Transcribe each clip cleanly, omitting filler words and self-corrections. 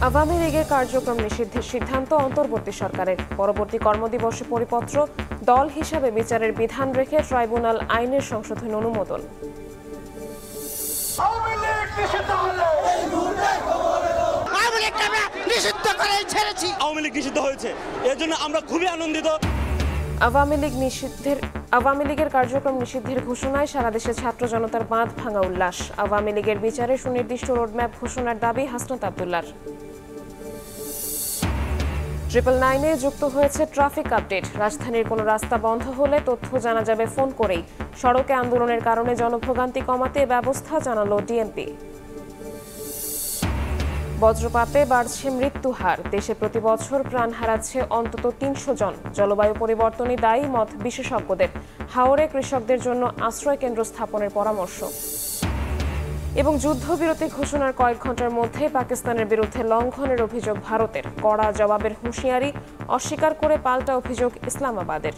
আওয়ামী লীগের কার্যক্রম নিষিদ্ধের সিদ্ধান্ত অন্তর্বর্তী সরকারের। পরবর্তী কর্মদিবসে পরিপত্র, দল হিসাবে বিচারের বিধান রেখে ট্রাইব্যুনাল আইনের সংশোধন অনুমোদন। আওয়ামী লীগ নিষিদ্ধ হয়েছে, এর জন্য আমরা খুবই আনন্দিত। আওয়ামী লীগের কার্যক্রম নিষিদ্ধের ঘোষণায় সারা দেশে ছাত্র জনতার বাঁধ ভাঙা উল্লাস। আওয়ামী লীগের বিচারে সুনির্দিষ্ট রোডম্যাপ ঘোষণার দাবি হাসনাত আব্দুল্লাহর। 999-এ যুক্ত হয়েছে ট্রাফিক আপডেট। রাজধানীর কোনো রাস্তা বন্ধ হলে তথ্য জানা যাবে ফোন করেই। সড়কে আন্দোলনের কারণে জনভোগান্তি কমাতে ব্যবস্থা জানালো ডিএমপি। বজ্রপাতে বাড়ছে মৃত্যু হার। দেশে প্রতি বছর প্রাণ হারাচ্ছে অন্তত 300 জন। জলবায়ু পরিবর্তনই দায়ী মত বিশেষজ্ঞদের। হাওরে কৃষকদের জন্য আশ্রয় কেন্দ্র স্থাপনের পরামর্শ। এবং যুদ্ধবিরতি ঘোষণার কয়েক ঘন্টার মধ্যে পাকিস্তানের বিরুদ্ধে লঙ্ঘনের অভিযোগ ভারতের। কড়া জবাবের হুঁশিয়ারি, অস্বীকার করে পাল্টা অভিযোগ ইসলামাবাদের।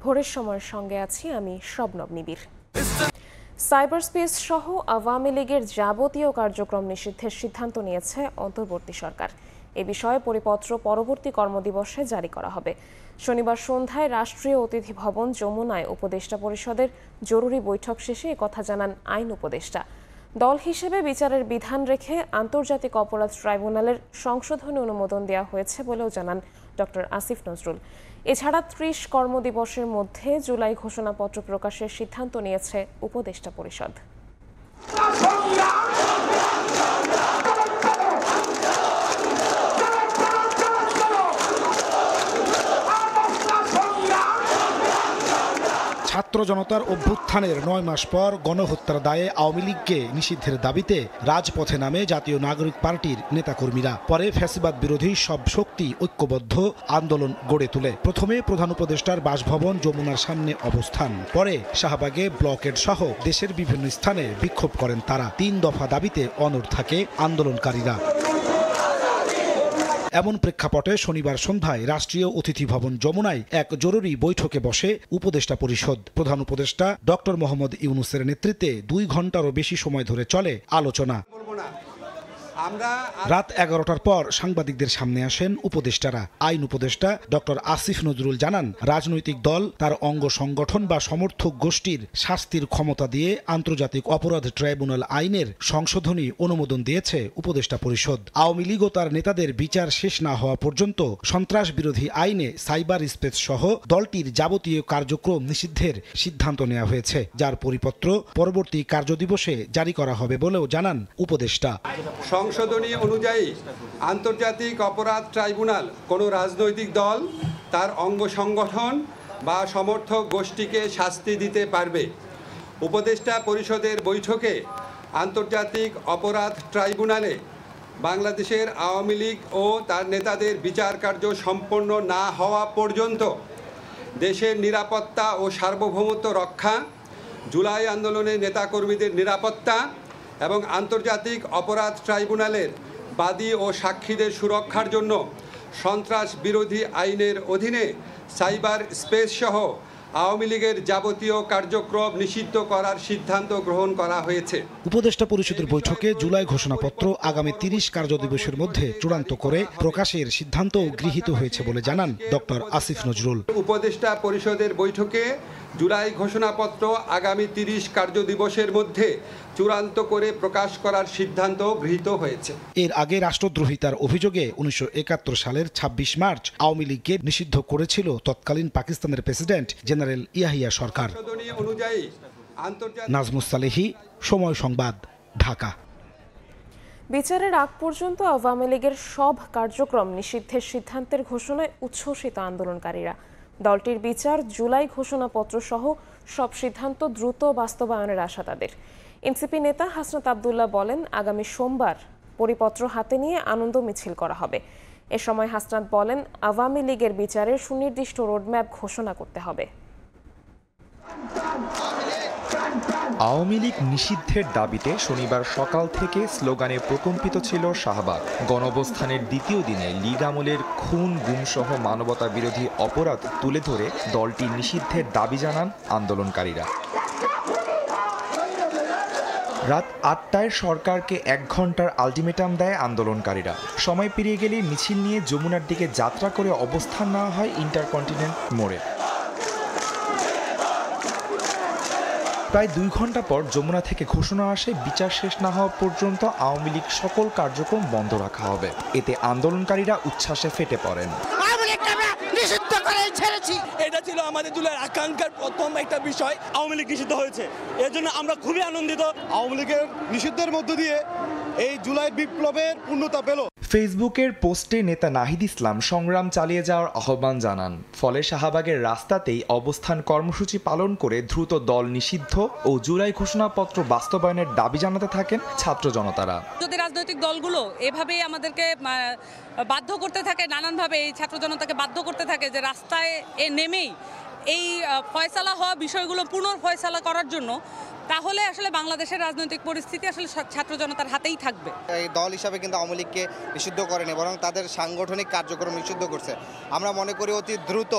ভোরের সময়ের সঙ্গে আছি আমি শবনব নিবিড়। সাইবার স্পেস সহ আওয়ামী লীগের যাবতীয় কার্যক্রম নিষিদ্ধের সিদ্ধান্ত নিয়েছে অন্তর্বর্তী সরকার। এ বিষয়ে পরিপত্র পরবর্তী কর্মদিবসে জারি করা হবে। শনিবার সন্ধ্যায় রাষ্ট্রীয় অতিথি ভবন যমুনায় উপদেষ্টা পরিষদের জরুরি বৈঠক শেষে একথা জানান আইন উপদেষ্টা। দল হিসেবে বিচারের বিধান রেখে আন্তর্জাতিক অপরাধ ট্রাইব্যুনালের সংশোধনী অনুমোদন দেওয়া হয়েছে বলেও জানান ডক্টর আসিফ নজরুল। এছাড়া 30 কর্মদিবসের মধ্যে জুলাই ঘোষণাপত্র প্রকাশের সিদ্ধান্ত নিয়েছে উপদেষ্টা পরিষদ। ছাত্র জনতার অভ্যুত্থানের 9 মাস পর গণহত্যার দায়ে আওয়ামী লীগকে নিষিদ্ধের দাবিতে রাজপথে নামে জাতীয় নাগরিক পার্টির নেতাকর্মীরা। পরে ফ্যাসিবাদ বিরোধী সব শক্তি ঐক্যবদ্ধ আন্দোলন গড়ে তোলে। প্রথমে প্রধান উপদেষ্টার বাসভবন যমুনার সামনে অবস্থান, পরে শাহবাগে ব্লকেড সহ দেশের বিভিন্ন স্থানে বিক্ষোভ করেন তারা। 3 দফা দাবিতে অনড় থাকে আন্দোলনকারীরা। এমন প্রেক্ষাপটে শনিবার সন্ধ্যায় রাষ্ট্রীয় অতিথি ভবন যমুনায় এক জরুরি বৈঠকে বসে উপদেষ্টা পরিষদ। প্রধান উপদেষ্টা ডক্টর মোহাম্মদ ইউনূসের নেতৃত্বে 2 ঘন্টারও বেশি সময় ধরে চলে আলোচনা। রাত 11টার পর সাংবাদিকদের সামনে আসেন উপদেষ্টারা। আইন উপদেষ্টা ডক্টর আসিফ নজরুল জানান, রাজনৈতিক দল তার অঙ্গ সংগঠন বা সমর্থক গোষ্ঠীর শাস্তির ক্ষমতা দিয়ে আন্তর্জাতিক অপরাধ ট্রাইব্যুনাল আইনের সংশোধনী অনুমোদন দিয়েছে উপদেষ্টা পরিষদ। আওয়ামী লীগ ও তার নেতাদের বিচার শেষ না হওয়া পর্যন্ত সন্ত্রাস বিরোধী আইনে সাইবার স্পেস সহ দলটির যাবতীয় কার্যক্রম নিষিদ্ধের সিদ্ধান্ত নেওয়া হয়েছে, যার পরিপত্র পরবর্তী কার্যদিবসে জারি করা হবে বলেও জানান উপদেষ্টা। সংশোধনী অনুযায়ী আন্তর্জাতিক অপরাধ ট্রাইব্যুনাল কোনো রাজনৈতিক দল তার অঙ্গ সংগঠন বা সমর্থক গোষ্ঠীকে শাস্তি দিতে পারবে। উপদেষ্টা পরিষদের বৈঠকে আন্তর্জাতিক অপরাধ ট্রাইব্যুনালে বাংলাদেশের আওয়ামী লীগ ও তার নেতাদের বিচার কার্য সম্পন্ন না হওয়া পর্যন্ত দেশের নিরাপত্তা ও সার্বভৌমত্ব রক্ষা, জুলাই আন্দোলনের নেতাকর্মীদের নিরাপত্তা এবং আন্তর্জাতিক অপরাধ ট্রাইব্যুনালের বাদী ও সাক্ষীদের সুরক্ষার জন্য সন্ত্রাস বিরোধী আইনের অধীনে সাইবার স্পেস সহ আওয়ামী লীগের যাবতীয় কার্যক্রম নিষিদ্ধ করার সিদ্ধান্ত গ্রহণ করা হয়েছে। উপদেষ্টা পরিষদের বৈঠকে জুলাই ঘোষণাপত্র আগামী 30 কার্যদিবসের মধ্যে চূড়ান্ত করে প্রকাশের সিদ্ধান্ত গৃহীত হয়েছে বলে জানান ডক্টর আসিফ নজরুল। উপদেষ্টা পরিষদের বৈঠকে জুলাই ঘোষণাপত্র আগামী 30 কার্যদিবসের মধ্যে চূড়ান্ত করে প্রকাশ করার সিদ্ধান্ত গৃহীত হয়েছে। এর আগে রাষ্ট্রদ্রোহিতার অভিযোগে 1971 সালের 26 মার্চ আওয়ামী লীগকে নিষিদ্ধ করেছিল তৎকালীন পাকিস্তানের প্রেসিডেন্ট জেনারেল ইয়াহিয়া সরকার। নাজমুস সালেহী, সময় সংবাদ, ঢাকা। বিচারের আগ পর্যন্ত আওয়ামী লীগের সব কার্যক্রম নিষিদ্ধের সিদ্ধান্তের ঘোষণায় উচ্ছ্বসিত আন্দোলনকারীরা। দলটির বিচার, জুলাই ঘোষণাপত্র সহ সব সিদ্ধান্ত দ্রুত বাস্তবায়নের আশা তাদের। এনসিপি নেতা হাসনাত আব্দুল্লাহ বলেন, আগামী সোমবার পরিপত্র হাতে নিয়ে আনন্দ মিছিল করা হবে। এ সময় হাসনাত বলেন, আওয়ামী লীগের বিচারের সুনির্দিষ্ট রোডম্যাপ ঘোষণা করতে হবে। আওয়ামী লীগ নিষিদ্ধের দাবিতে শনিবার সকাল থেকে স্লোগানে প্রকম্পিত ছিল শাহবাগ। গণঅবস্থানের দ্বিতীয় দিনে লীগ আমলের খুন, গুমসহ মানবতা বিরোধী অপরাধ তুলে ধরে দলটি নিষিদ্ধের দাবি জানান আন্দোলনকারীরা। রাত ৮টায় সরকারকে ১ ঘন্টার আলটিমেটাম দেয় আন্দোলনকারীরা। সময় পেরিয়ে গেলে মিছিল নিয়ে যমুনার দিকে যাত্রা করে অবস্থান নেওয়া হয় ইন্টারকন্টিনেন্ট মোড়ে। প্রায় ২ ঘন্টা পর যমুনা থেকে ঘোষণা আসে বিচার শেষ না হওয়া পর্যন্ত আওয়ামী লীগ সকল কার্যক্রম বন্ধ রাখা হবে। এতে আন্দোলনকারীরা উচ্ছ্বাসে ফেটে পড়েন। এটা ছিল আমাদের জুলাইয়ের আকাঙ্ক্ষার প্রথম একটা বিষয়। আওয়ামী লীগ নিষিদ্ধ হয়েছে, এর জন্য আমরা খুবই আনন্দিত। আওয়ামী লীগের নিষিদ্ধের মধ্য দিয়ে এই জুলাই বিপ্লবের পূর্ণতা পেল। ফেসবুকের পোস্টে নেতা নাহিদ ইসলাম সংগ্রাম চালিয়ে যাওয়ার আহ্বান জানান। ফলে শাহবাগের রাস্তাতেই অবস্থান কর্মসূচি পালন করে দ্রুত দল নিষিদ্ধ ও জুলাই ঘোষণাপত্র বাস্তবায়নের দাবি জানাতে থাকেন ছাত্র জনতারা। যদি রাজনৈতিক দলগুলো এভাবেই আমাদেরকে বাধ্য করতে থাকে, নানানভাবে এই ছাত্র জনতাকে বাধ্য করতে থাকে যে রাস্তায় নেমেই এই ফয়সালা হওয়া বিষয়গুলো পুনর্ফয়সালা করার জন্য, তাহলে আসলে বাংলাদেশের রাজনৈতিক পরিস্থিতি আসলে ছাত্র জনতার হাতেই থাকবে। এই দল হিসাবে কিন্তু আওয়ামী লীগকে নিষিদ্ধ করেনি, বরং তাদের সাংগঠনিক কার্যক্রম নিষিদ্ধ করছে। আমরা মনে করি অতি দ্রুত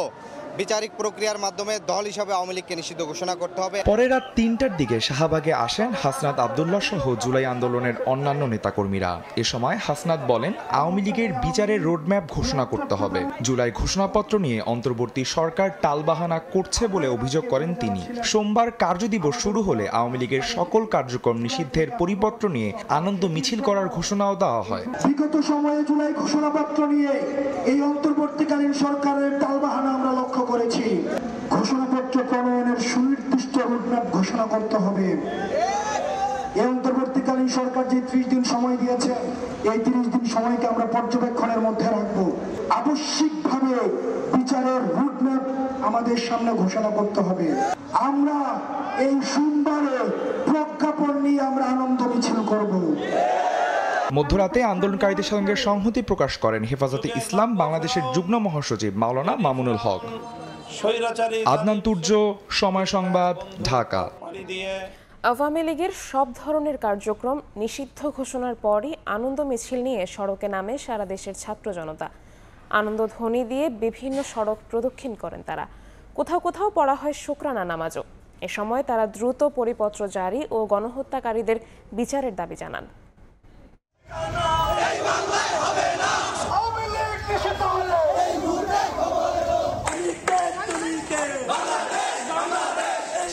বিচারিক প্রক্রিয়ার মাধ্যমে দল হিসাবে আওয়ামী লীগকে নিষিদ্ধ ঘোষণা করতে হবে। পরে রাত ৩টার দিকে শাহবাগে আসেন হাসনাত আবদুল্লাহ সহ জুলাই আন্দোলনের অন্যান্য নেতাকর্মীরা। এ সময় হাসনাত বলেন, আওয়ামী লীগের বিচারের রোডম্যাপ ঘোষণা করতে হবে। জুলাই ঘোষণাপত্র নিয়ে অন্তর্বর্তী সরকার টালবাহানা করছে বলে অভিযোগ করেন তিনি। সোমবার কার্যদিবস শুরু হলে আওয়ামী লীগের সকল কার্যক্রম নিষিদ্ধের পরিপত্র নিয়ে আনন্দ মিছিল করার ঘোষণাও দেওয়া হয়। বিগত সময়ে জুলাই ঘোষণাপত্র নিয়ে এই অন্তর্বর্তীকালীন সরকারের টালবাহানা আমরা লক্ষ্য করেছি। ঘোষণাপত্র প্রণয়নের সুনির্দিষ্ট রোডম্যাপ ঘোষণা করতে হবে। এই অন্তর্বর্তীকালীন সরকার যে ৩০ দিন সময় দিয়েছে, এই ৩০ দিন সময়কে আমরা পর্যবেক্ষণের মধ্যে রাখবো। আবশ্যিকভাবে বিচারের রোডম্যাপ আমাদের সামনে ঘোষণা করতে হবে। আমরা এই সোমবারে প্রজ্ঞাপন নিয়ে আমরা আনন্দ মিছিল করব। মধ্যরাতে আন্দোলনকারীদের সঙ্গে সংহতি প্রকাশ করেন হেফাজতে ইসলাম বাংলাদেশের যুগ্ম মহাসচিব মাওলানা মামুনুল হক। আদনান তুর্য, সময় সংবাদ, ঢাকা। আওয়ামী লীগের সব ধরনের কার্যক্রম নিষিদ্ধ ঘোষণার পরই আনন্দ মিছিল নিয়ে সড়কে নামে সারা দেশের ছাত্র জনতা। আনন্দ ধ্বনি দিয়ে বিভিন্ন সড়ক প্রদক্ষিণ করেন তারা। কোথাও কোথাও পড়া হয় শুকরানা নামাজও। এ সময় তারা দ্রুত পরিপত্র জারি ও গণহত্যাকারীদের বিচারের দাবি জানান।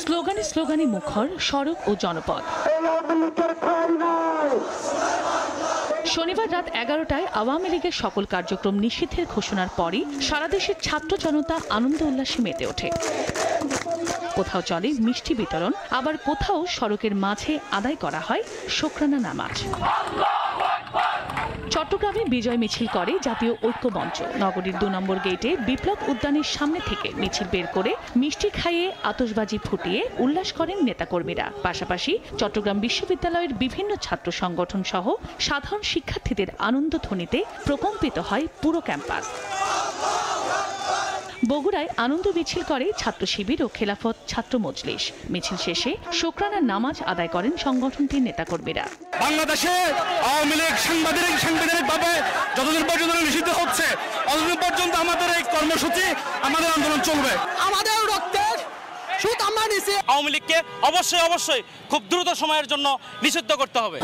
স্লোগানে স্লোগানে মুখর সড়ক ও জনপদ। শনিবার রাত 11টায় আওয়ামী লীগের সকল কার্যক্রম নিষিদ্ধের ঘোষণার পরই সারা দেশের ছাত্র জনতা আনন্দ উল্লাসে মেতে ওঠে। কোথাও চলে মিষ্টি বিতরণ, আবার কোথাও সড়কের মাঝে আদায় করা হয় শুকরানা নামাজ। চট্টগ্রামে বিজয় মিছিল করে জাতীয় ঐক্য মঞ্চ। নগরীর ২ নম্বর গেটে বিপ্লব উদ্যানের সামনে থেকে মিছিল বের করে মিষ্টি খাইয়ে আতশবাজি ফুটিয়ে উল্লাস করেন নেতাকর্মীরা। পাশাপাশি চট্টগ্রাম বিশ্ববিদ্যালয়ের বিভিন্ন ছাত্র সংগঠন সহ সাধারণ শিক্ষার্থীদের আনন্দধ্বনিতে প্রকম্পিত হয় পুরো ক্যাম্পাস। বগুড়ায় আনন্দ মিছিল করে ছাত্র শিবির ও খেলাফত ছাত্র মজলিস। মিছিল শেষে শুকরানা নামাজ আদায় করেন সংগঠনটির নেতাকর্মীরা। বাংলাদেশে আওয়ামী লীগ সাংবিধানিকভাবে যতদিন পর্যন্ত নিষিদ্ধ হচ্ছে, ততদিন পর্যন্ত আমাদের এই কর্মসূচি, আমাদের আন্দোলন চলবে। আমাদের রক্তের সুদ আমরা নিছি। আওয়ামী লীগকে অবশ্যই খুব দ্রুত সময়ের জন্য নিষিদ্ধ করতে হবে।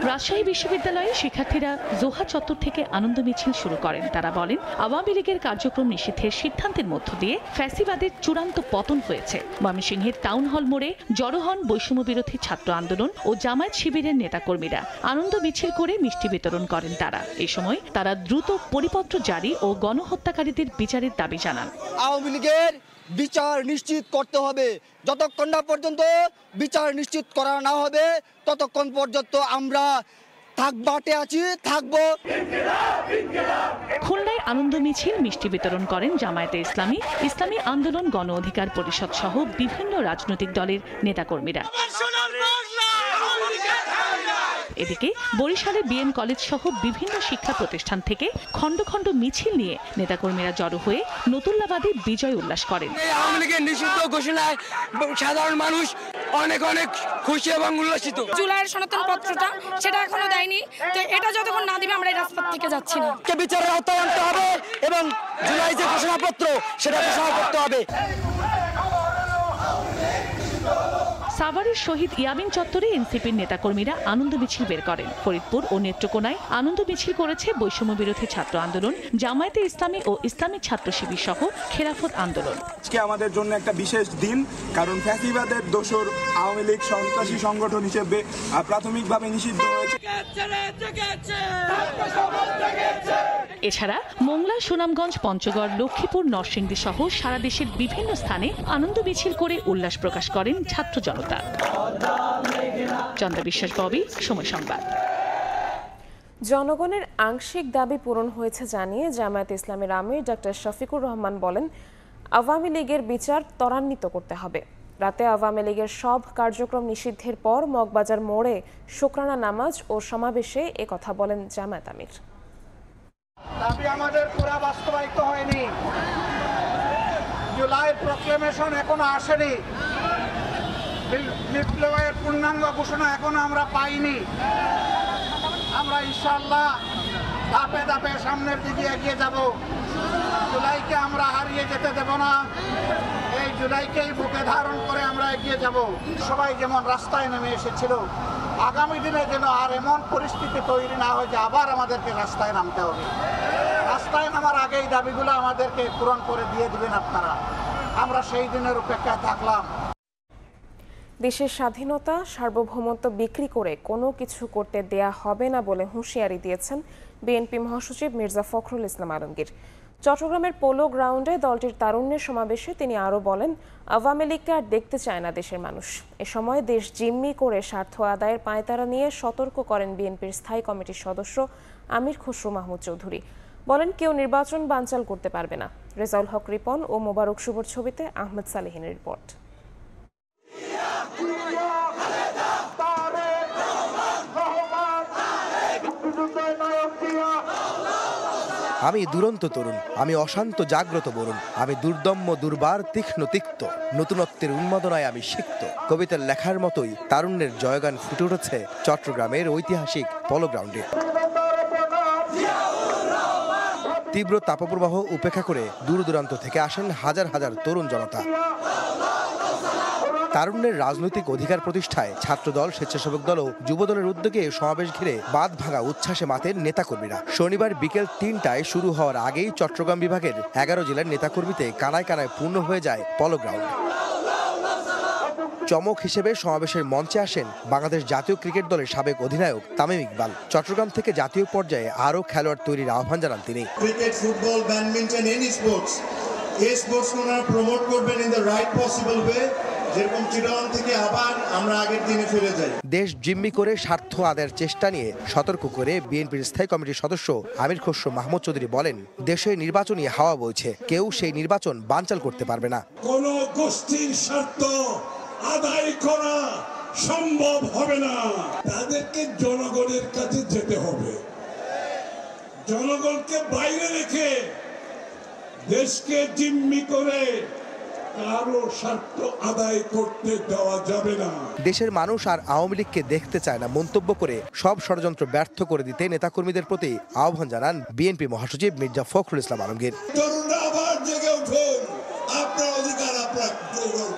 রাজশাহী বিশ্ববিদ্যালয়ে শিক্ষার্থীরা জোহা চত্বর থেকে আনন্দ মিছিল শুরু করেন। তারা বলেন, আওয়ামী লীগের কার্যক্রম নিষিদ্ধের সিদ্ধান্তের মধ্য দিয়ে ফ্যাসিবাদের চূড়ান্ত পতন হয়েছে। ময়মনসিংহের টাউন হল মোড়ে জড়ো হন বৈষম্য বিরোধী ছাত্র আন্দোলন ও জামায়াত শিবিরের নেতাকর্মীরা। আনন্দ মিছিল করে মিষ্টি বিতরণ করেন তারা। এ সময় তারা দ্রুত পরিপত্র জারি ও গণহত্যাকারীদের বিচারের দাবি জানান। আওয়ামী লীগের বিচার নিশ্চিত করতে হবে। যতক্ষণ না পর্যন্ত বিচার নিশ্চিত করা না হবে, ততক্ষণ পর্যন্ত আমরা থাকবো। খুলনায় আনন্দ মিছিল মিষ্টি বিতরণ করেন জামায়াতে ইসলামী, ইসলামী আন্দোলন, গণ অধিকার পরিষদ সহ বিভিন্ন রাজনৈতিক দলের নেতাকর্মীরা। এদিকে বরিশালে বিএন কলেজ সহ বিভিন্ন শিক্ষা প্রতিষ্ঠান থেকে খণ্ড খণ্ড মিছিল নিয়ে নেতাকর্মীরা জড়ো হয়ে নতুল্লাবাদে বিজয় উল্লাস করেন। আওয়ামী লীগের নিষিদ্ধ ঘোষণায় সাধারণ মানুষ অনেক অনেক খুশি এবং উল্লাসিত। জুলাইয়ের সনাতন পত্রটা সেটা এখনো দেয়নি, তো এটা যতক্ষণ না দিবে আমরা এই রাজপথ থেকে যাচ্ছি না। বিচারের আওতায় আনতে হবে এবং জুলাই যে ঘোষণাপত্র সেটা ঘোষণা করতে হবে। সাভারের শহীদ ইয়ামিন চত্বরে এনসিপির নেতাকর্মীরা আনন্দ মিছিল বের করেন। ফরিদপুর ও নেত্রকোনায় আনন্দ মিছিল করেছে বৈষম্য বিরোধী ছাত্র আন্দোলন, জামায়াতে ইসলামী ও ইসলামী ছাত্র শিবির সহ খেলাফত আন্দোলন। আজকে আমাদের জন্য একটা বিশেষ দিন, কারণ ফ্যাসিবাদের দোসর আওয়ামী লীগ সন্ত্রাসী সংগঠন হিসেবে প্রাথমিকভাবে নিষিদ্ধ হয়েছে। এছাড়া মোংলা, সুনামগঞ্জ, পঞ্চগড়, লক্ষ্মীপুর, নরসিংদী সহ সারা দেশের বিভিন্ন স্থানে আনন্দ মিছিল করে উল্লাস প্রকাশ করেন ছাত্র জনতা। চন্দ্র বিশ্বাস, ববি, সময় সংবাদ। জনগণের আংশিক দাবি পূরণ হয়েছে জানিয়ে জামায়াতে ইসলামীর আমির ডক্টর শফিকুর রহমান বলেন, আওয়ামী লীগের বিচার ত্বরান্বিত করতে হবে। রাতে আওয়ামী লীগের সব কার্যক্রম নিষিদ্ধের পর মগবাজার মোড়ে শুকরানা নামাজ ও সমাবেশে একথা বলেন জামায়াত আমির। দাবি আমাদের পুরা বাস্তবায়িত হয়নি, জুলাই প্রক্লেমেশন এখনো আসেনি, বিপ্লবের পূর্ণাঙ্গ ঘোষণা এখনো আমরা পাইনি। আমরা ইনশাআল্লাহ ধাপে ধাপে সামনের দিকে এগিয়ে যাব। জুলাইকে আমরা হারিয়ে যেতে দেব না, এই জুলাইকেই বুকে ধারণ করে আমরা এগিয়ে যাব। সবাই যেমন রাস্তায় নেমে এসেছিল, আগামী দিনে যেন আর এমন পরিস্থিতি তৈরি না হয় যে আবার আমাদেরকে রাস্তায় নামতে হবে। রাস্তায় নামার আগেই দাবিগুলো আমাদেরকে পূরণ করে দিয়ে দিবেন আপনারা, আমরা সেই দিনের অপেক্ষায় থাকলাম। দেশের স্বাধীনতা, সার্বভৌমত্ব বিক্রি করে কোনো কিছু করতে দেয়া হবে না বলে হুঁশিয়ারি দিয়েছেন বিএনপি মহাসচিব মির্জা ফখরুল ইসলাম আলমগীর। চট্টগ্রামের পোলো গ্রাউন্ডে দলটির তারুণ্যের সমাবেশে তিনি আরও বলেন, আওয়ামী লীগকে আর দেখতে চায় না দেশের মানুষ। এ সময় দেশ জিম্মি করে স্বার্থ আদায়ের পাঁয়তারা নিয়ে সতর্ক করেন বিএনপির স্থায়ী কমিটির সদস্য আমির খসরু মাহমুদ চৌধুরী। বলেন, কেউ নির্বাচন বানচাল করতে পারবে না। রেজাউল হক রিপন ও মোবারক শুভর ছবিতে আহমেদ সালেহিনের রিপোর্ট। আমি দুরন্ত তরুণ, আমি অশান্ত জাগ্রত বরুণ, আমি দুর্দম্য দুর্বার তীক্ষ্ণ তিক্ত, নতুনত্বের উন্মাদনায় আমি সিক্ত। কবিতার লেখার মতোই তারুণ্যের জয়গান ফুটে উঠেছে চট্টগ্রামের ঐতিহাসিক পলো গ্রাউন্ডে। তীব্র তাপপ্রবাহ উপেক্ষা করে দূর দূরান্ত থেকে আসেন হাজার হাজার তরুণ জনতা। তারুণ্যের রাজনৈতিক অধিকার প্রতিষ্ঠায় ছাত্রদল, স্বেচ্ছাসেবক দল ও যুবদলের উদ্যোগে সমাবেশ ঘিরে বাঁধ ভাঙা উচ্ছ্বাসে মাতেন নেতাকর্মীরা। শনিবার বিকেল ৩টায় শুরু হওয়ার আগেই চট্টগ্রাম বিভাগের ১১ জেলার নেতাকর্মীতে কানায় কানায় পূর্ণ হয়ে যায় পলো গ্রাউন্ড। চমক হিসেবে সমাবেশের মঞ্চে আসেন বাংলাদেশ জাতীয় ক্রিকেট দলের সাবেক অধিনায়ক তামিম ইকবাল। চট্টগ্রাম থেকে জাতীয় পর্যায়ে আরও খেলোয়াড় তৈরির আহ্বান জানান তিনি। Cricket, football, badminton, any sports, এই স্পোর্টস ওনারা প্রমোট করবেন in the right possible way, যেরকম চিটাগং থেকে আবার আমরা আগের দিনে ফিরে যাই। দেশ জিম্মি করে স্বার্থ আদায়ের চেষ্টা নিয়ে সতর্ক করে বিএনপির স্থায়ী কমিটির সদস্য আমির খসরু মাহমুদ চৌধুরী বলেন, দেশে নির্বাচনী হাওয়া বইছে, কেউ সেই নির্বাচন বানচাল করতে পারবে না। কোন গোষ্ঠীর স্বার্থ আদায় করা সম্ভব হবে না। তাদেরকে জনগণের কাছে যেতে হবে, জনগণকে বাইরে রেখে দেশকে জিম্মি করে কারো স্বার্থ আদায় করতে দেওয়া যাবে না। দেশের মানুষ আর আওয়ামী লীগকে দেখতে চায় না মন্তব্য করে সব ষড়যন্ত্র ব্যর্থ করে দিতে নেতাকর্মীদের প্রতি আহ্বান জানান বিএনপি মহাসচিব মির্জা ফখরুল ইসলাম আলমগীর। তরুণরা আবার জেগে উঠুন, আপনার অধিকার আপনার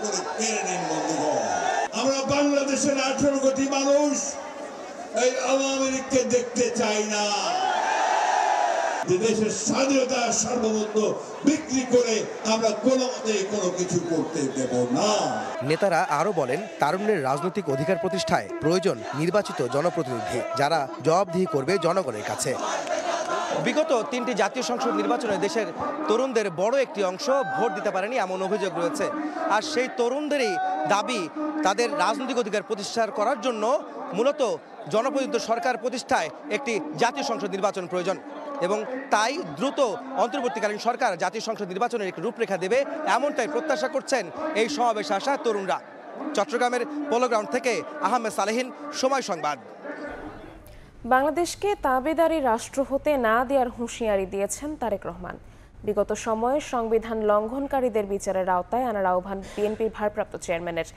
করে কেড়ে নিন বন্ধুগণ। আমরা বাংলাদেশের 18 কোটি মানুষ এই আওয়ামী লীগকে দেখতে চাই না। দেশের স্বাধীনতা, সার্বভৌমত্ব বিক্রি করে আমরা কোনো মতেই কোনো কিছু করতে দেব না। নেতারা আরো বলেন, তারুণ্যের রাজনৈতিক অধিকার প্রতিষ্ঠায় প্রয়োজন নির্বাচিত জনপ্রতিনিধি, যারা জবাবদিহি করবে জনগণের কাছে। বিগত 3টি জাতীয় সংসদ নির্বাচনে দেশের তরুণদের বড় একটি অংশ ভোট দিতে পারেনি এমন অভিযোগ রয়েছে। আর সেই তরুণদেরই দাবি, তাদের রাজনৈতিক অধিকার প্রতিষ্ঠা করার জন্য মূলত জনপ্রতিনিধিত্ব সরকার প্রতিষ্ঠায় একটি জাতীয় সংসদ নির্বাচন প্রয়োজন এবং তাই দ্রুত অন্তর্বর্তীকালীন সরকার জাতীয় সংসদ নির্বাচনের একটি রূপরেখা দেবে, এমনটাই প্রত্যাশা করছেন এই সমাবেশে আসা তরুণরা। চট্টগ্রামের পোলো গ্রাউন্ড থেকে আহমেদ সালেহিন, সময় সংবাদ। বাংলাদেশকে তাবেদারি রাষ্ট্র হতে না দেওয়ার হুঁশিয়ারি দিয়েছেন তারেক রহমান। বিগত সময়ে সংবিধান লঙ্ঘনকারীদের বিচারের আওতায় আনার আহ্বান বিএনপির ভারপ্রাপ্ত চেয়ারম্যানের।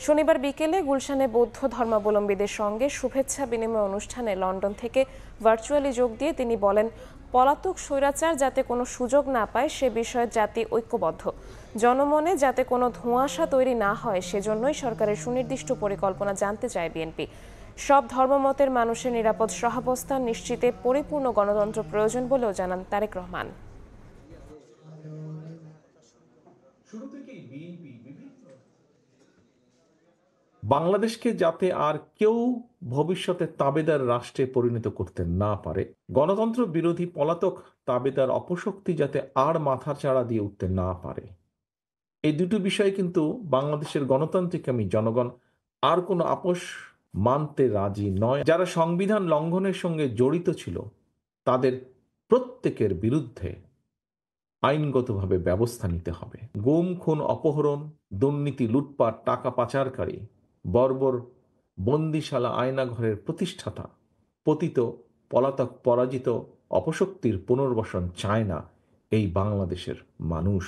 শনিবার বিকেলে গুলশানে বৌদ্ধ ধর্মাবলম্বীদের সঙ্গে শুভেচ্ছা বিনিময় অনুষ্ঠানে লন্ডন থেকে ভার্চুয়ালি যোগ দিয়ে তিনি বলেন, পলাতক স্বৈরাচার যাতে কোনো সুযোগ না পায় সে বিষয়ে জাতি ঐক্যবদ্ধ। জনমনে যাতে কোনো ধোঁয়াশা তৈরি না হয় সেজন্যই সরকারের সুনির্দিষ্ট পরিকল্পনা জানতে চায় বিএনপি। সব ধর্মমতের মানুষের নিরাপদ সহাবস্থান নিশ্চিতে পরিপূর্ণ গণতন্ত্র প্রয়োজন বলেও জানান তারেক রহমান। বাংলাদেশকে যাতে আর কেউ ভবিষ্যতে তাবেদার রাষ্ট্রে পরিণত করতে না পারে, গণতন্ত্র বিরোধী পলাতক তাবেদার অপশক্তি যাতে আর মাথাচাড়া দিয়ে উঠতে না পারে, এই দুটো বিষয় কিন্তু বাংলাদেশের গণতান্ত্রিক জনগণ আর কোনো আপোষ মানতে রাজি নয়। যারা সংবিধান লঙ্ঘনের সঙ্গে জড়িত ছিল তাদের প্রত্যেকের বিরুদ্ধে আইনগতভাবে ব্যবস্থা নিতে হবে। গুম, খুন, অপহরণ, দুর্নীতি, লুটপাট, টাকা পাচারকারী, বর্বর বন্দিশালা আয়নাঘরের প্রতিষ্ঠাতা, পতিত, পলাতক, পরাজিত অপশক্তির পুনর্বাসন চায় না এই বাংলাদেশের মানুষ।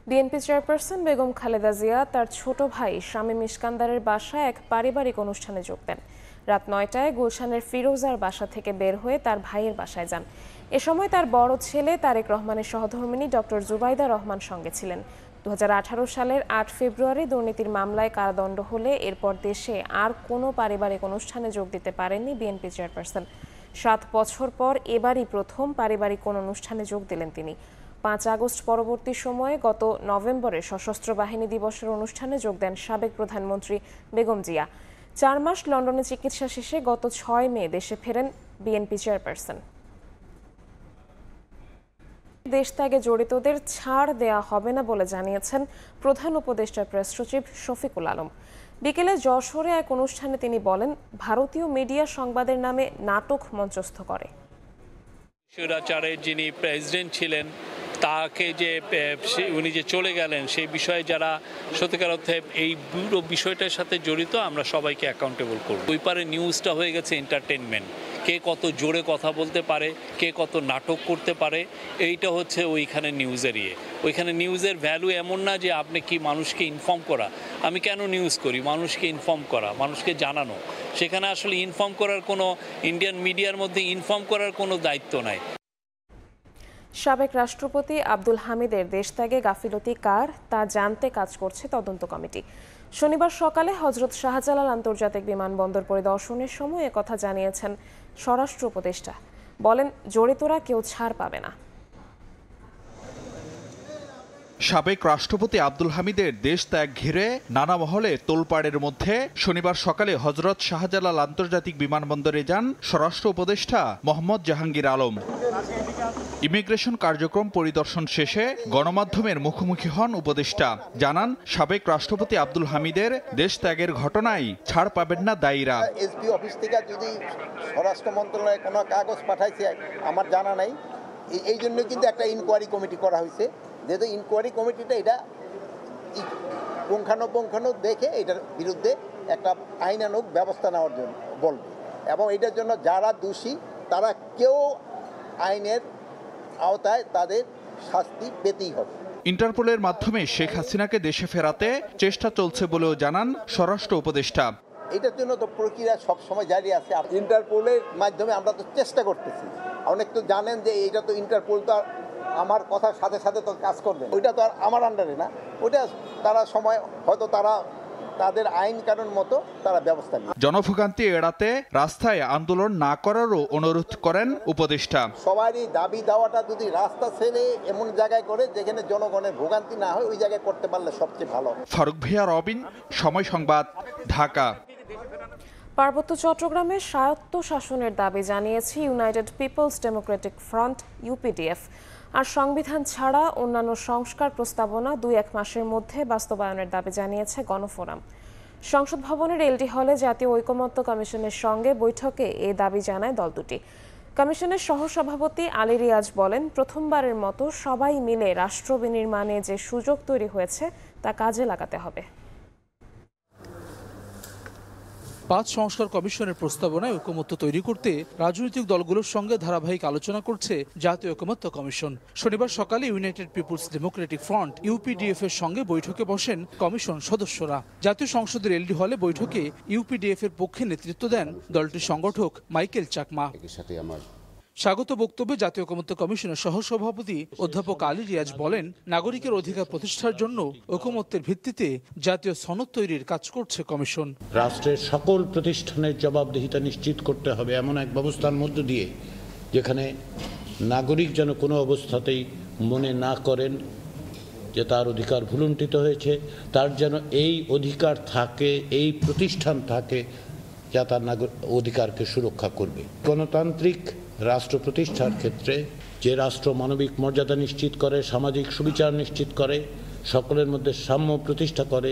বিএনপি চেয়ারপারসন বেগম খালেদা জিয়া তার ছোট ভাই শামীম ইস্কান্দারের বাসায় এক পারিবারিক অনুষ্ঠানে যোগ দেন। রাত ৯টায় গুলশানের ফিরোজার বাসা থেকে বের হয়ে তার ভাইয়ের বাসায় যান। এ সময় তার বড় ছেলে তারেক রহমানের সহধর্মিণী ডক্টর জুবাইদা রহমান সঙ্গে ছিলেন। 2018 সালের 8 ফেব্রুয়ারি দুর্নীতির মামলায় কারাদণ্ড হলে এরপর দেশে আর কোনো পারিবারিক অনুষ্ঠানে যোগ দিতে পারেননি বিএনপি চেয়ারপারসন। 7 বছর পর এবারই প্রথম পারিবারিক কোন অনুষ্ঠানে যোগ দিলেন তিনি। 5 আগস্ট পরবর্তী সময়ে গত নভেম্বরে সশস্ত্র বাহিনী দিবসের অনুষ্ঠানে যোগ দেন সাবেক প্রধানমন্ত্রী বেগম জিয়া। 4 মাস লন্ডনে চিকিৎসা শেষে গত 6 মে দেশে ফেরেন বিএনপি চেয়ারপারসন। দেশত্যাগে জড়িতদের ছাড় দেয়া হবে না বলে জানিয়েছেন প্রধান উপদেষ্টা প্রেস সচিব শফিকুল আলম। বিকেলে যশোরে এক অনুষ্ঠানে তিনি বলেন, ভারতীয় মিডিয়া সংবাদের নামে নাটক মঞ্চস্থ করে। স্বৈরাচারের যিনি প্রেসিডেন্ট ছিলেন তাকে যে উনি যে চলে গেলেন সেই বিষয়ে যারা সত্যিকার অর্থে এই পুরো বিষয়টার সাথে জড়িত আমরা সবাইকে অ্যাকাউন্টেবল করব। ওই পারে নিউজটা হয়ে গেছে এন্টারটেনমেন্ট, কে কত জোরে কথা বলতে পারে, কে কত নাটক করতে পারে, এইটা হচ্ছে ওইখানে নিউজের ওইখানে নিউজের ভ্যালু এমন না যে আপনি কি মানুষকে ইনফর্ম করা। আমি কেন নিউজ করি? মানুষকে ইনফর্ম করা, মানুষকে জানানো। সেখানে আসলে ইনফর্ম করার কোনো ইন্ডিয়ান মিডিয়ার মধ্যে ইনফর্ম করার কোনো দায়িত্ব নাই। সাবেক রাষ্ট্রপতি আব্দুল হামিদের দেশত্যাগে গাফিলতি কার তা জানতে কাজ করছে তদন্ত কমিটি। শনিবার সকালে হযরত শাহজালাল আন্তর্জাতিক বিমানবন্দর পরিদর্শনের সময় একথা জানিয়েছেন স্বরাষ্ট্র উপদেষ্টা। বলেন, জড়িতরা কেউ ছাড় পাবে না। সাবেক রাষ্ট্রপতি আব্দুল হামিদের দেশ ত্যাগ ঘিরে নানা মহলে তোলপাড়ের মধ্যে শনিবার সকালে হযরত শাহজালাল আন্তর্জাতিক বিমানবন্দরে যান স্বরাষ্ট্র উপদেষ্টা মোহাম্মদ জাহাঙ্গীর আলম। ইমিগ্রেশন কার্যক্রম পরিদর্শন শেষে গণমাধ্যমের মুখোমুখি হন উপদেষ্টা। জানান, সাবেক রাষ্ট্রপতি আব্দুল হামিদের দেশ ত্যাগের ঘটনায় ছাড় পাবেন না দায়ীরা। এসপি অফিস থেকে যদি স্বরাষ্ট্র মন্ত্রণালয়ে কোনো কাগজ পাঠাইছে আমার জানা নাই, এই জন্য কিন্তু একটা ইনকোয়ারি কমিটি করা হয়েছে। যেহেতু ইনকোয়ারি কমিটিটা এটা পুঙ্খানুপুঙ্খানু দেখে এটার বিরুদ্ধে একটা আইনানুগ ব্যবস্থা নেওয়ার জন্য বলবে, এবং এটার জন্য যারা দোষী তারা কেউ আইনের আওতায় তাদের শাস্তি পেতেই হবে। ইন্টারপোলের মাধ্যমে শেখ হাসিনাকে দেশে ফেরাতে চেষ্টা চলছে বলেও জানান স্বরাষ্ট্র উপদেষ্টা। এটার জন্য তো প্রক্রিয়া সবসময় জারি আছে। ইন্টারপোলের মাধ্যমে আমরা তো চেষ্টা করতেছি। অনেক তো জানেন যে এটা তো ইন্টারপোল তো আমার কথার সাথে সাথে তো কাজ করবে, ওইটা তো আর আমার আন্ডারে না। ওইটা তারা সময় হয়তো তারা তাদের আইন কানুন মতো তারা ব্যবস্থা নেয়। জনভোগান্তি এড়াতে রাস্তায় আন্দোলন না করারও অনুরোধ করেন উপদেষ্টা। সবারই দাবি দাওয়াটা যদি রাস্তা ছেড়ে এমন জায়গায় করে যেখানে জনগণের ভোগান্তি না হয় ওই জায়গায় করতে পারলে সবচেয়ে ভালো। ফারুক ভিয়া, রবিন, সময় সংবাদ, ঢাকা। পার্বত্য চট্টগ্রামে স্বায়ত্ত শাসনের দাবি জানিয়েছে United People's Democratic Front UPDF. আর সংবিধান ছাড়া অন্যান্য সংস্কার প্রস্তাবনা 2-1 মাসের মধ্যে বাস্তবায়নের দাবি জানিয়েছে গণফোরাম। সংসদ ভবনের এলডি হলে জাতীয় ঐকমত্য কমিশনের সঙ্গে বৈঠকে এ দাবি জানায় দল দুটি। কমিশনের সহসভাপতি আলী রিয়াজ বলেন, প্রথমবারের মতো সবাই মিলে রাষ্ট্র বিনির্মাণে যে সুযোগ তৈরি হয়েছে তা কাজে লাগাতে হবে। 5 সংস্কার কমিশনের প্রস্তাবনায় ঐকমত্য তৈরি করতে রাজনৈতিক দলগুলোর সঙ্গে ধারাবাহিক আলোচনা করছে জাতীয় ঐকমত্য কমিশন। শনিবার সকালে United People's Democratic Front UPDF এর সঙ্গে বৈঠকে বসেন কমিশন সদস্যরা। জাতীয় সংসদের এলডি হলে বৈঠকে ইউপিডিএফ এর পক্ষে নেতৃত্ব দেন দলটির সংগঠক মাইকেল চাকমা। স্বাগত বক্তব্যে জাতীয় ঐকমত্য কমিশনের সহসভাপতি অধ্যাপক আলী রিয়াজ বলেন, নাগরিকের অধিকার প্রতিষ্ঠার জন্য ঐকমত্যের ভিত্তিতে জাতীয় সনদ তৈরির কাজ করছে কমিশন। রাষ্ট্রের সকল প্রতিষ্ঠানের জবাবদিহিতা নিশ্চিত করতে হবে এমন এক ব্যবস্থার মধ্য দিয়ে যেখানে নাগরিক যেন কোনো অবস্থাতেই মনে না করেন যে তার অধিকার ভুলুণ্ঠিত হয়েছে, তার যেন এই অধিকার থাকে, এই প্রতিষ্ঠান থাকে যা তার অধিকারকে সুরক্ষা করবে। গণতান্ত্রিক রাষ্ট্র প্রতিষ্ঠার ক্ষেত্রে যে রাষ্ট্র মানবিক মর্যাদা নিশ্চিত করে, সামাজিক সুবিচার নিশ্চিত করে, সকলের মধ্যে সাম্য প্রতিষ্ঠা করে,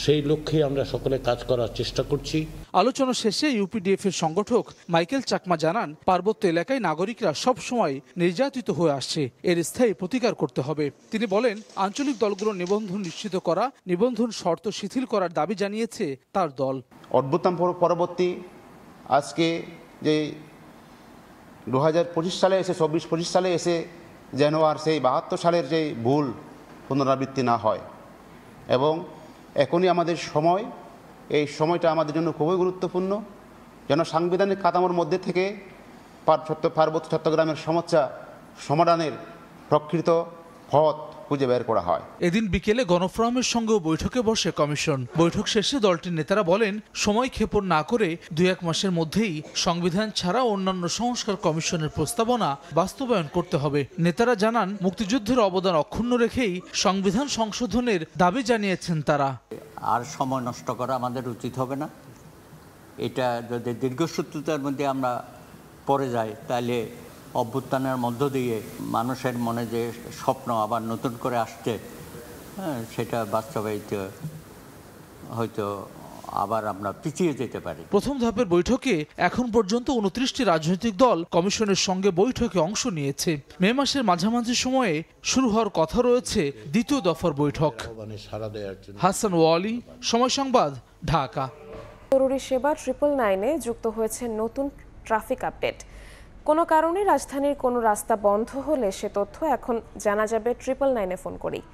সেই লক্ষ্যে আমরা সকলে কাজ করার চেষ্টা করছি। আলোচনা শেষে ইউপিডিএফ এর সংগঠক মাইকেল চাকমা জানান, পার্বত্য এলাকায় নাগরিকরা সব সময় নির্যাতিত হয়ে আসছে, এর স্থায়ী প্রতিকার করতে হবে। তিনি বলেন, আঞ্চলিক দলগুলোর নিবন্ধন নিশ্চিত করা, নিবন্ধন শর্ত শিথিল করার দাবি জানিয়েছে তার দল। অভ্যুত্থান পরবর্তী আজকে যে 2025 সালে এসে 24-25 সালে এসে যেন আর সেই 72 সালের যে ভুল পুনরাবৃত্তি না হয়, এবং এখনই আমাদের সময়, এই সময়টা আমাদের জন্য খুবই গুরুত্বপূর্ণ, যেন সাংবিধানিক কাঠামোর মধ্যে থেকে পার্বত্য চট্টগ্রামের সমস্যা সমাধানের প্রকৃত পথ খুঁজে বের করা হয়। এদিন বিকেলে গণফোরামের সঙ্গেও বৈঠকে বসে কমিশন। বৈঠক শেষে দলটির নেতারা বলেন, সময় ক্ষেপণ না করে 2-1 মাসের মধ্যেই সংবিধান ছাড়া অন্যান্য সংস্কার কমিশনের প্রস্তাবনা বাস্তবায়ন করতে হবে। নেতারা জানান, মুক্তিযুদ্ধের অবদান অক্ষুণ্ণ রেখেই সংবিধান সংশোধনের দাবি জানিয়েছেন তারা। আর সময় নষ্ট করা আমাদের উচিত হবে না। এটা যদি দীর্ঘসূত্রতার মধ্যে আমরা পড়ে যাই, তাহলে অভ্যুত্থানের মধ্য দিয়ে মানুষের মনে যে স্বপ্ন আবার নতুন করে আসছে, সেটা বাস্তবায়িত হয়তো আবার আমরা পিছিয়ে যেতে পারি। প্রথম ধাপের বৈঠকে এখন পর্যন্ত 29টি রাজনৈতিক দল কমিশনের সঙ্গে বৈঠকে অংশ নিয়েছে। মে মাসের মাঝামাঝি সময়ে শুরু হওয়ার কথা রয়েছে দ্বিতীয় দফার বৈঠক। হাসান ওয়ালি, সময় সংবাদ, ঢাকা। জরুরি সেবা 999-এ যুক্ত হয়েছে নতুন ট্রাফিক আপডেট। কোনো কারণে রাজধানীর কোনো রাস্তা বন্ধ হলে সে তথ্য এখন জানা যাবে 999-এ ফোন করেই।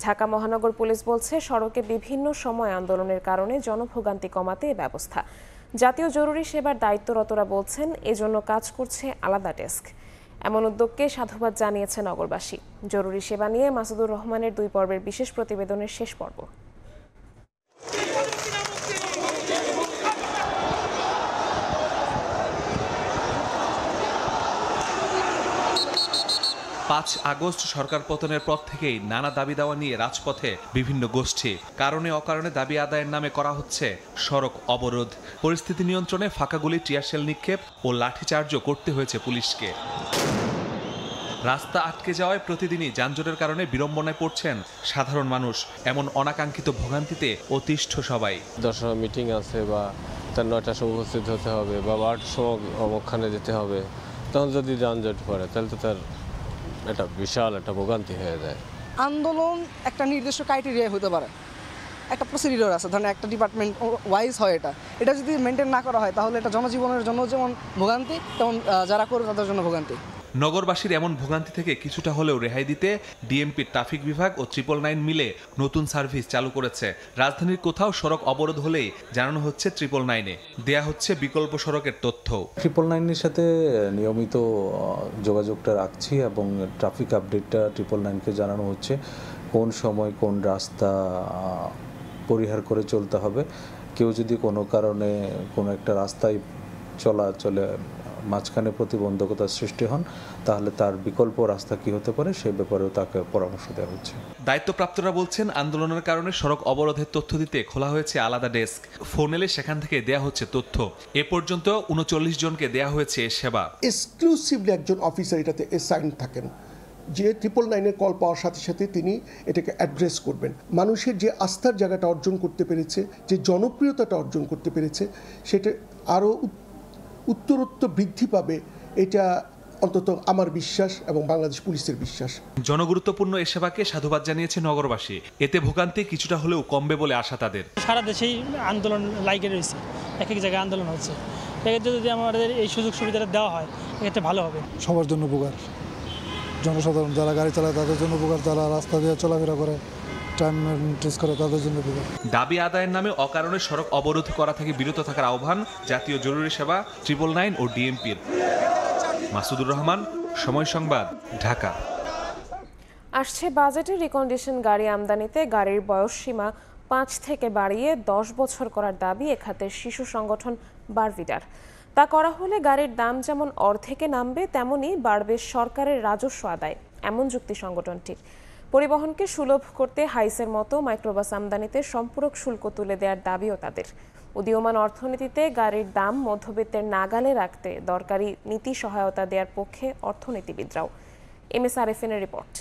ঢাকা মহানগর পুলিশ বলছে, সড়কে বিভিন্ন সময় আন্দোলনের কারণে জনভোগান্তি কমাতে এ ব্যবস্থা। জাতীয় জরুরি সেবার দায়িত্বরতরা বলছেন, এজন্য কাজ করছে আলাদা ডেস্ক। এমন উদ্যোগকে সাধুবাদ জানিয়েছে নগরবাসী। জরুরি সেবা নিয়ে মাসুদুর রহমানের 2 পর্বের বিশেষ প্রতিবেদনের শেষ পর্ব। 5 আগস্ট সরকার পতনের পর থেকেই নানা দাবি দাওয়া নিয়ে রাজপথে বিভিন্ন গোষ্ঠী। কারণে অকারণে দাবি আদায়ের নামে করা হচ্ছে সড়ক অবরোধ। পরিস্থিতি নিয়ন্ত্রণে ফাঁকা গুলি, টিয়ারশেল নিক্ষেপ ও লাঠিচার্জও করতে হয়েছে পুলিশকে। রাস্তা আটকে যাওয়ায় প্রতিদিনই যানজটের কারণে বিড়ম্বনায় পড়ছেন সাধারণ মানুষ। এমন অনাকাঙ্ক্ষিত ভোগান্তিতে অতিষ্ঠ সবাই। 10 সময় মিটিং আছে, বা তার 9টার সময় উপস্থিত হতে হবে, বা 8টার সময় অমুকখানে যেতে হবে, তখন যদি যানজট পড়ে তাহলে তো তার এটা বিশাল একটা ভোগান্তি হয়ে যায়। আন্দোলন একটা নির্দিষ্ট ক্রাইটেরিয়া হতে পারে, একটা প্রসিডিওর আছে, ধরেন একটা ডিপার্টমেন্ট ওয়াইজ হয়। এটা যদি মেনটেন না করা হয় তাহলে এটা জনজীবনের জন্য যেমন ভোগান্তি, তেমন যারা করে তাদের জন্য ভোগান্তি। নগরবাসীর এমন ভোগান্তি থেকে কিছুটা হলেও রেহাই দিতে ডিএমপির ট্রাফিক বিভাগ ও 999 মিলে নতুন সার্ভিস চালু করেছে। রাজধানীর কোথাও সড়ক অবরোধ হলেই জানানো হচ্ছে 999-এ, দেয়া হচ্ছে বিকল্প সড়কের তথ্য। 999-এর সাথে নিয়মিত যোগাযোগটা রাখছি এবং ট্রাফিক আপডেটটা 999-কে জানানো হচ্ছে কোন সময় কোন রাস্তা পরিহার করে চলতে হবে। কেউ যদি কোনো কারণে কোনো একটা রাস্তায় চলে মাঝখানে প্রতিবন্ধকতার সৃষ্টি হন, তাহলে তার বিকল্প রাস্তা কি হতে পারে সে ব্যাপারেও তাকে পরামর্শ দেওয়া হচ্ছে। দায়িত্বপ্রাপ্তরা বলছেন, আন্দোলনের কারণে সড়ক অবরোধের তথ্য দিতে খোলা হয়েছে আলাদা ডেস্ক। ফোন এলে সেখান থেকে দেয়া হচ্ছে তথ্য। এ পর্যন্ত 39 জনকে দেয়া হয়েছে সেবা। এক্সক্লুসিভলি একজন অফিসার এটাতে অ্যাসাইন থাকেন, যে 999-এর কল পাওয়ার সাথে সাথে তিনি এটাকে অ্যাড্রেস করবেন। মানুষের যে আস্থার জায়গাটা অর্জন করতে পেরেছে, যে জনপ্রিয়তাটা অর্জন করতে পেরেছে, সেটা আরও উত্তরোত্তর বৃদ্ধি পাবে, এটা অন্তত আমার বিশ্বাস এবং বাংলাদেশ পুলিশের বিশ্বাস। জনগুরুত্বপূর্ণ এ সেবাকে সাধুবাদ জানিয়েছে নগরবাসী। এতে ভোগান্তি কিছুটা হলেও কমবে বলে আশা তাদের। সারা দেশেই আন্দোলন লাইকে রয়েছে, এক এক জায়গায় আন্দোলন হচ্ছে, এক্ষেত্রে যদি আমাদের এই সুযোগ সুবিধাটা দেওয়া হয় এক্ষেত্রে ভালো হবে। সবার জন্য উপকার, জনসাধারণ যারা গাড়ি চালায় তাদের জন্য উপকার, যারা রাস্তা দিয়ে চলাফেরা করে টাইম মেনটেন করে তাদের জন্য উপকার। দাবি আদায়ের নামে অকারণে সড়ক অবরোধ করা থেকে বিরত থাকার আহ্বান জাতীয় জরুরি সেবা 999 ও ডিএমপির। মাসুদুর রহমান, সময় সংবাদ, ঢাকা। আসছে বাজেটে রিকন্ডিশন গাড়ি আমদানিতে গাড়ির বয়স সীমা 5 থেকে বাড়িয়ে 10 বছর করার দাবি এ খাতের শিশু সংগঠন বারভিডার। তা করা হলে গাড়ির দাম যেমন অর্ধেকে নামবে তেমনই বাড়বে সরকারের রাজস্ব আদায়, এমন যুক্তি সংগঠনটির। পরিবহনকে সুলভ করতে হাইসের মতো মাইক্রোবাস আমদানিতে সম্পূরক শুল্ক তুলে দেওয়ার দাবিও তাদের। উদীয়মান অর্থনীতিতে গাড়ির দাম মধ্যবিত্তের নাগালে রাখতে দরকারি নীতি সহায়তা দেওয়ার পক্ষে অর্থনীতিবিদরাও। MSRFN-এর রিপোর্ট।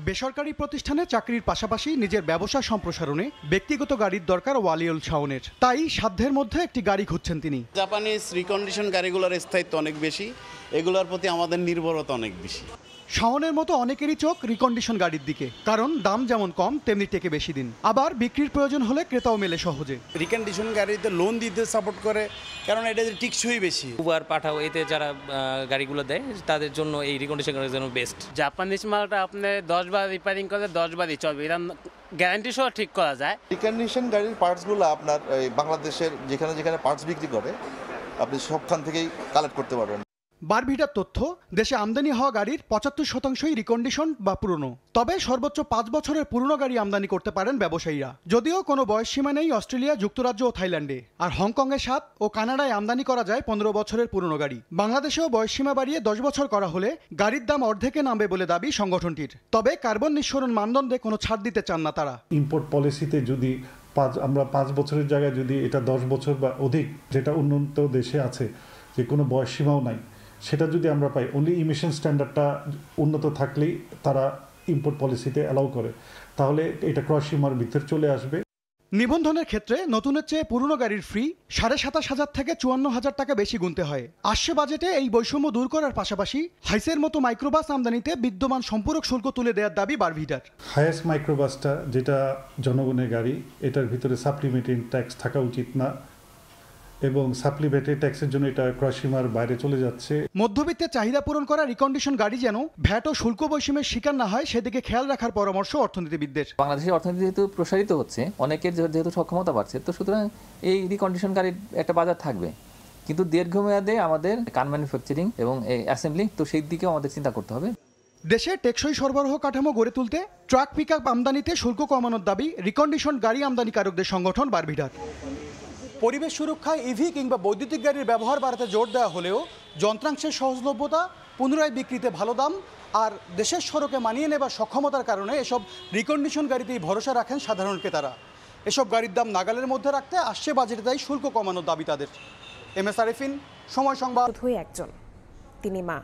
বেসরকারি প্রতিষ্ঠানে চাকরির পাশাপাশি নিজের ব্যবসা সম্প্রসারণে ব্যক্তিগত গাড়ির দরকার ওয়ালিউল শাওনের। তাই সাধ্যের মধ্যে একটি গাড়ি খুঁজছেন তিনি। জাপানিজ রিকন্ডিশন গাড়িগুলোর স্থায়িত্ব অনেক বেশি, এগুলোর প্রতি আমাদের নির্ভরতা অনেক বেশি। শাওনের মতো অনেকেরই চোখ রিকন্ডিশন গাড়ির দিকে, কারণ দাম যেমন কম তেমনি টেকে বেশি দিন, আবার বিক্রির প্রয়োজন হলে ক্রেতাও মেলে সহজে। রিকন্ডিশন গাড়িতে লোন দিতে সাপোর্ট করে, কারণ এটা টিকসই বেশি। উবার পাঠাও এতে যারা গাড়িগুলো দেয় তাদের জন্য এই রিকন্ডিশন গাড়ির জন্য বেস্ট। জাপানিজ মালটা আপনি 10 বার রিপেয়ারিং করলে 10 বারই চলবে, এটা গ্যারান্টি সহ ঠিক করা যায়। রিকন্ডিশন গাড়ির পার্টসগুলো আপনার বাংলাদেশের যেখানে যেখানে পার্টস বিক্রি করে আপনি সবখান থেকেই কালেক্ট করতে পারবেন। বারভিডার তথ্য, দেশে আমদানি হওয়া গাড়ির 75%ই রিকন্ডিশন বা পুরনো। তবে সর্বোচ্চ 5 বছরের পুরনো গাড়ি আমদানি করতে পারেন ব্যবসায়ীরা। যদিও কোনো বয়সসীমা নেই অস্ট্রেলিয়া, যুক্তরাজ্য ও থাইল্যান্ডে। আর হংকংয়ে 7 ও কানাডায় আমদানি করা যায় 15 বছরের পুরনো গাড়ি। বাংলাদেশেও বয়সসীমা বাড়িয়ে 10 বছর করা হলে গাড়ির দাম অর্ধেকে নামবে বলে দাবি সংগঠনটির। তবে কার্বন নিঃসরণ মানদণ্ডে কোনো ছাড় দিতে চান না তারা। ইম্পোর্ট পলিসিতে যদি আমরা 5 বছরের জায়গায় যদি এটা 10 বছর বা অধিক, যেটা উন্নত দেশে আছে যে কোনো বয়সসীমাও নাই, সেটা যদি আমরা পাই, অনলি ইমিশন স্ট্যান্ডার্ডটা উন্নত থাকলেই তারা ইম্পোর্ট পলিসিতে অ্যালাউ করে, তাহলে এটা ক্রস সীমার ভিতরে চলে আসবে। নিবন্ধনের ক্ষেত্রে নতুনের চেয়ে পুরনো গাড়ির ফি 27,500 থেকে 54,000 টাকা বেশি গুনতে হয়। আসছে বাজেটে এই বৈষম্য দূর করার পাশাপাশি হাইসের মতো মাইক্রোবাস আমদানিতে বিদ্যমান সম্পূরক শুল্ক তুলে দেওয়ার দাবি বারভিডার। হাইয়েস্ট মাইক্রোবাসটা যেটা জনগণের গাড়ি, এটার ভিতরে সাপ্লিমেন্টারি ট্যাক্স থাকা উচিত না, এবং সাপ্লিমেন্টারি ট্যাক্সের জন্য এটা ক্রস সীমার বাইরে চলে যাচ্ছে। মধ্যবিত্তের চাহিদা পূরণ করা রিকন্ডিশন গাড়ি যেন ভ্যাট ও শুল্ক বৈষম্যের শিকার না হয় সেদিকে খেয়াল রাখার পরামর্শ অর্থনীতিবিদদের। বাংলাদেশের অর্থনীতি যেহেতু প্রসারিত হচ্ছে, অনেকের যেহেতু সক্ষমতা বাড়ছে, তো সুতরাং এই রিকন্ডিশন গাড়ির একটা বাজার থাকবে। কিন্তু দীর্ঘমেয়াদে আমাদের কার ম্যানুফ্যাকচারিং এবং এই অ্যাসেম্বলি, তো সেই দিকেও আমাদের চিন্তা করতে হবে। দেশে টেকসই সরবরাহ কাঠামো গড়ে তুলতে ট্রাক পিকআপ আমদানিতে শুল্ক কমানোর দাবি রিকন্ডিশন গাড়ি আমদানিকারকদের সংগঠন বারভিডার। পরিবেশ সুরক্ষায় ইভি কিংবা বৈদ্যুতিক গাড়ির ব্যবহার বাড়াতে জোর দেওয়া হলেও যন্ত্রাংশের সহজলভ্যতা, পুনরায় বিক্রিতে ভালো দাম আর দেশের সড়কে মানিয়ে নেবার সক্ষমতার কারণে এসব রিকন্ডিশন গাড়িতেই ভরসা রাখেন সাধারণ ক্রেতারা। এসব গাড়ির দাম নাগালের মধ্যে রাখতে আসছে বাজেটে তাই শুল্ক কমানোর দাবি তাদের। MSRFN, সময় সংবাদ। শুধুই একজন, তিনি মা।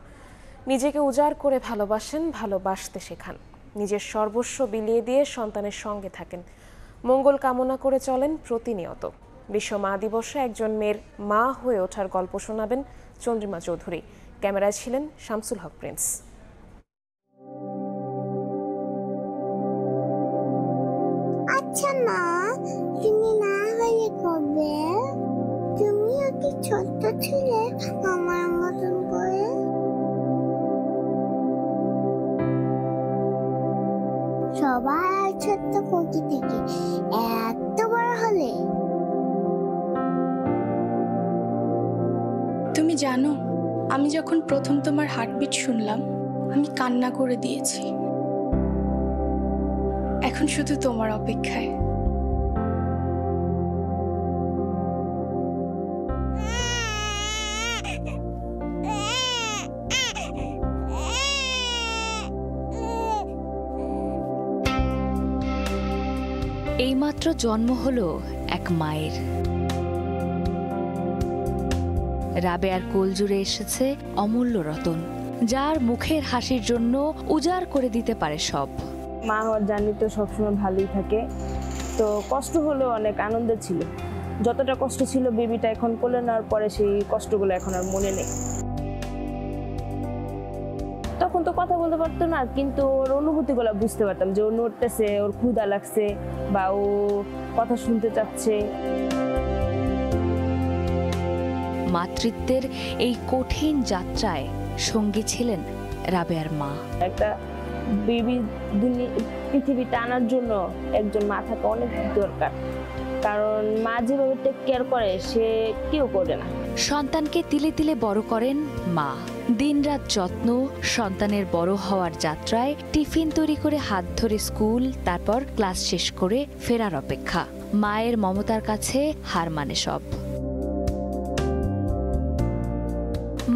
নিজেকে উজাড় করে ভালোবাসেন, ভালোবাসতে শেখান। নিজের সর্বস্ব বিলিয়ে দিয়ে সন্তানের সঙ্গে থাকেন, মঙ্গল কামনা করে চলেন প্রতিনিয়ত। বিশ্ব মা দিবসে একজন মেয়ের মা হয়ে ওঠার গল্প শোনাবেন চন্দ্রিমা চৌধুরী। ক্যামেরায় ছিলেন শামসুল হক প্রিন্স। আচ্ছা মা, তুমি না হলে কবে? তুমিও কি ছোট্ট ছিলে আমার মতন করে? সবাই ছোট্ট পঙ্কি থেকে এত বড় হলে। তুমি জানো, আমি যখন প্রথম তোমার হার্টবিট শুনলাম আমি কান্না করে দিয়েছি। এখন শুধু তোমার অপেক্ষায়। এইমাত্র জন্ম হলো এক মায়ের। রাবেয়ার কোল জুড়ে এসেছে অমূল্য রতন, যার মুখের হাসির জন্য উজাড় করে দিতে পারে সব। মা হওয়ার জার্নি তো সবসময় ভালোই থাকে, তো কষ্ট হলেও অনেক আনন্দের ছিল। যতটা কষ্ট ছিল বেবিটা এখন কোলে নেওয়ার পরে সেই কষ্টগুলো এখন আর মনে নেই। তো কথা বলতে পারতো না, কিন্তু ওর অনুভূতিগুলো বুঝতে পারতাম যে ও নড়তেছে, ওর ক্ষুধা লাগছে বা ও কথা শুনতে চাচ্ছে। মাতৃত্বের এই কঠিন যাত্রায় সঙ্গী ছিলেন রাবেয়ার মা। একটা বেবি পৃথিবীতে আনার জন্য একজন মা থাকা অনেক দরকার, কারণ মা যেভাবে টেক কেয়ার করে সে কেউ করে না। সন্তানকে তিলে তিলে বড় করেন মা। দিনরাত যত্ন, সন্তানের বড় হওয়ার যাত্রায় টিফিন তৈরি করে হাত ধরে স্কুল, তারপর ক্লাস শেষ করে ফেরার অপেক্ষা। মায়ের মমতার কাছে হার মানে সব।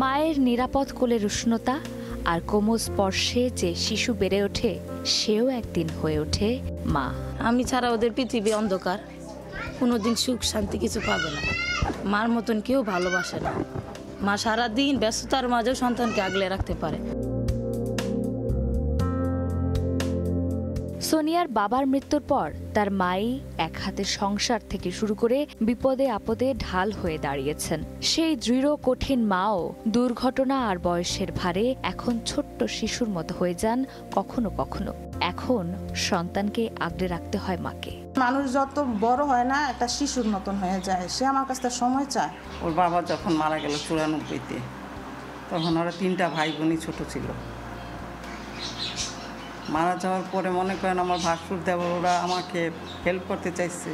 মায়ের নিরাপদ কোলের উষ্ণতা আর কোমল স্পর্শে যে শিশু বেড়ে ওঠে, সেও একদিন হয়ে ওঠে মা। আমি ছাড়া ওদের পৃথিবী অন্ধকার, কোনোদিন সুখ শান্তি কিছু পাবে না। মার মতন কেউ ভালোবাসে না। মা সারাদিন ব্যস্ততার মাঝেও সন্তানকে আগলে রাখতে পারে। সোনিয়ার বাবার মৃত্যুর পর তার মাই এক হাতে সংসার থেকে শুরু করে বিপদে আপদে ঢাল হয়ে দাঁড়িয়েছেন। সেই দৃঢ় কঠিন মাও দুর্ঘটনা আর বয়সের ভারে এখন ছোট্ট শিশুর মতো হয়ে যান কখনো কখনো। এখন সন্তানকে আগলে রাখতে হয় মাকে। মানুষ যত বড় হয় না, একটা শিশুর মতন হয়ে যায়। সে আমার কাছে সময় চায়। ওর বাবা যখন মারা গেল 94-তে, তখন ওরা 3টা ভাই বোনই ছোট ছিল। মারা যাওয়ার পরে মনে করেন আমার ভাসুর দেবরা আমাকে হেল্প করতে চাইছে,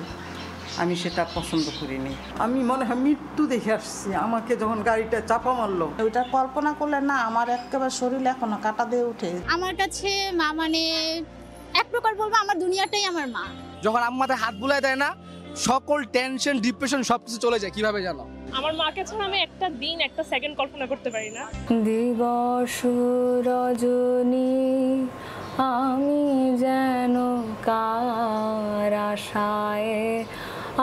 আমি সেটা পছন্দ করিনি। আমি মনে হয় মৃত্যু দেখে আসছি। আমাকে যখন গাড়িটা চাপা মারলো, ওইটা কল্পনা করলে না আমার একেবারে শরীর এখনো কাটা দিয়ে ওঠে। আমার কাছে মা মানে এক প্রকার বলবো আমার দুনিয়াটাই আমার মা। যখন আম্মাদের হাত বুলায় দেয় না, সকল টেনশন, ডিপ্রেশন সবকিছু চলে যায়। কিভাবে জানো? আমার মাকে ছাড়া আমি একটা দিন, একটা সেকেন্ড কল্পনা করতে পারি না। দিবস রজনী আমি যেন কার আশায়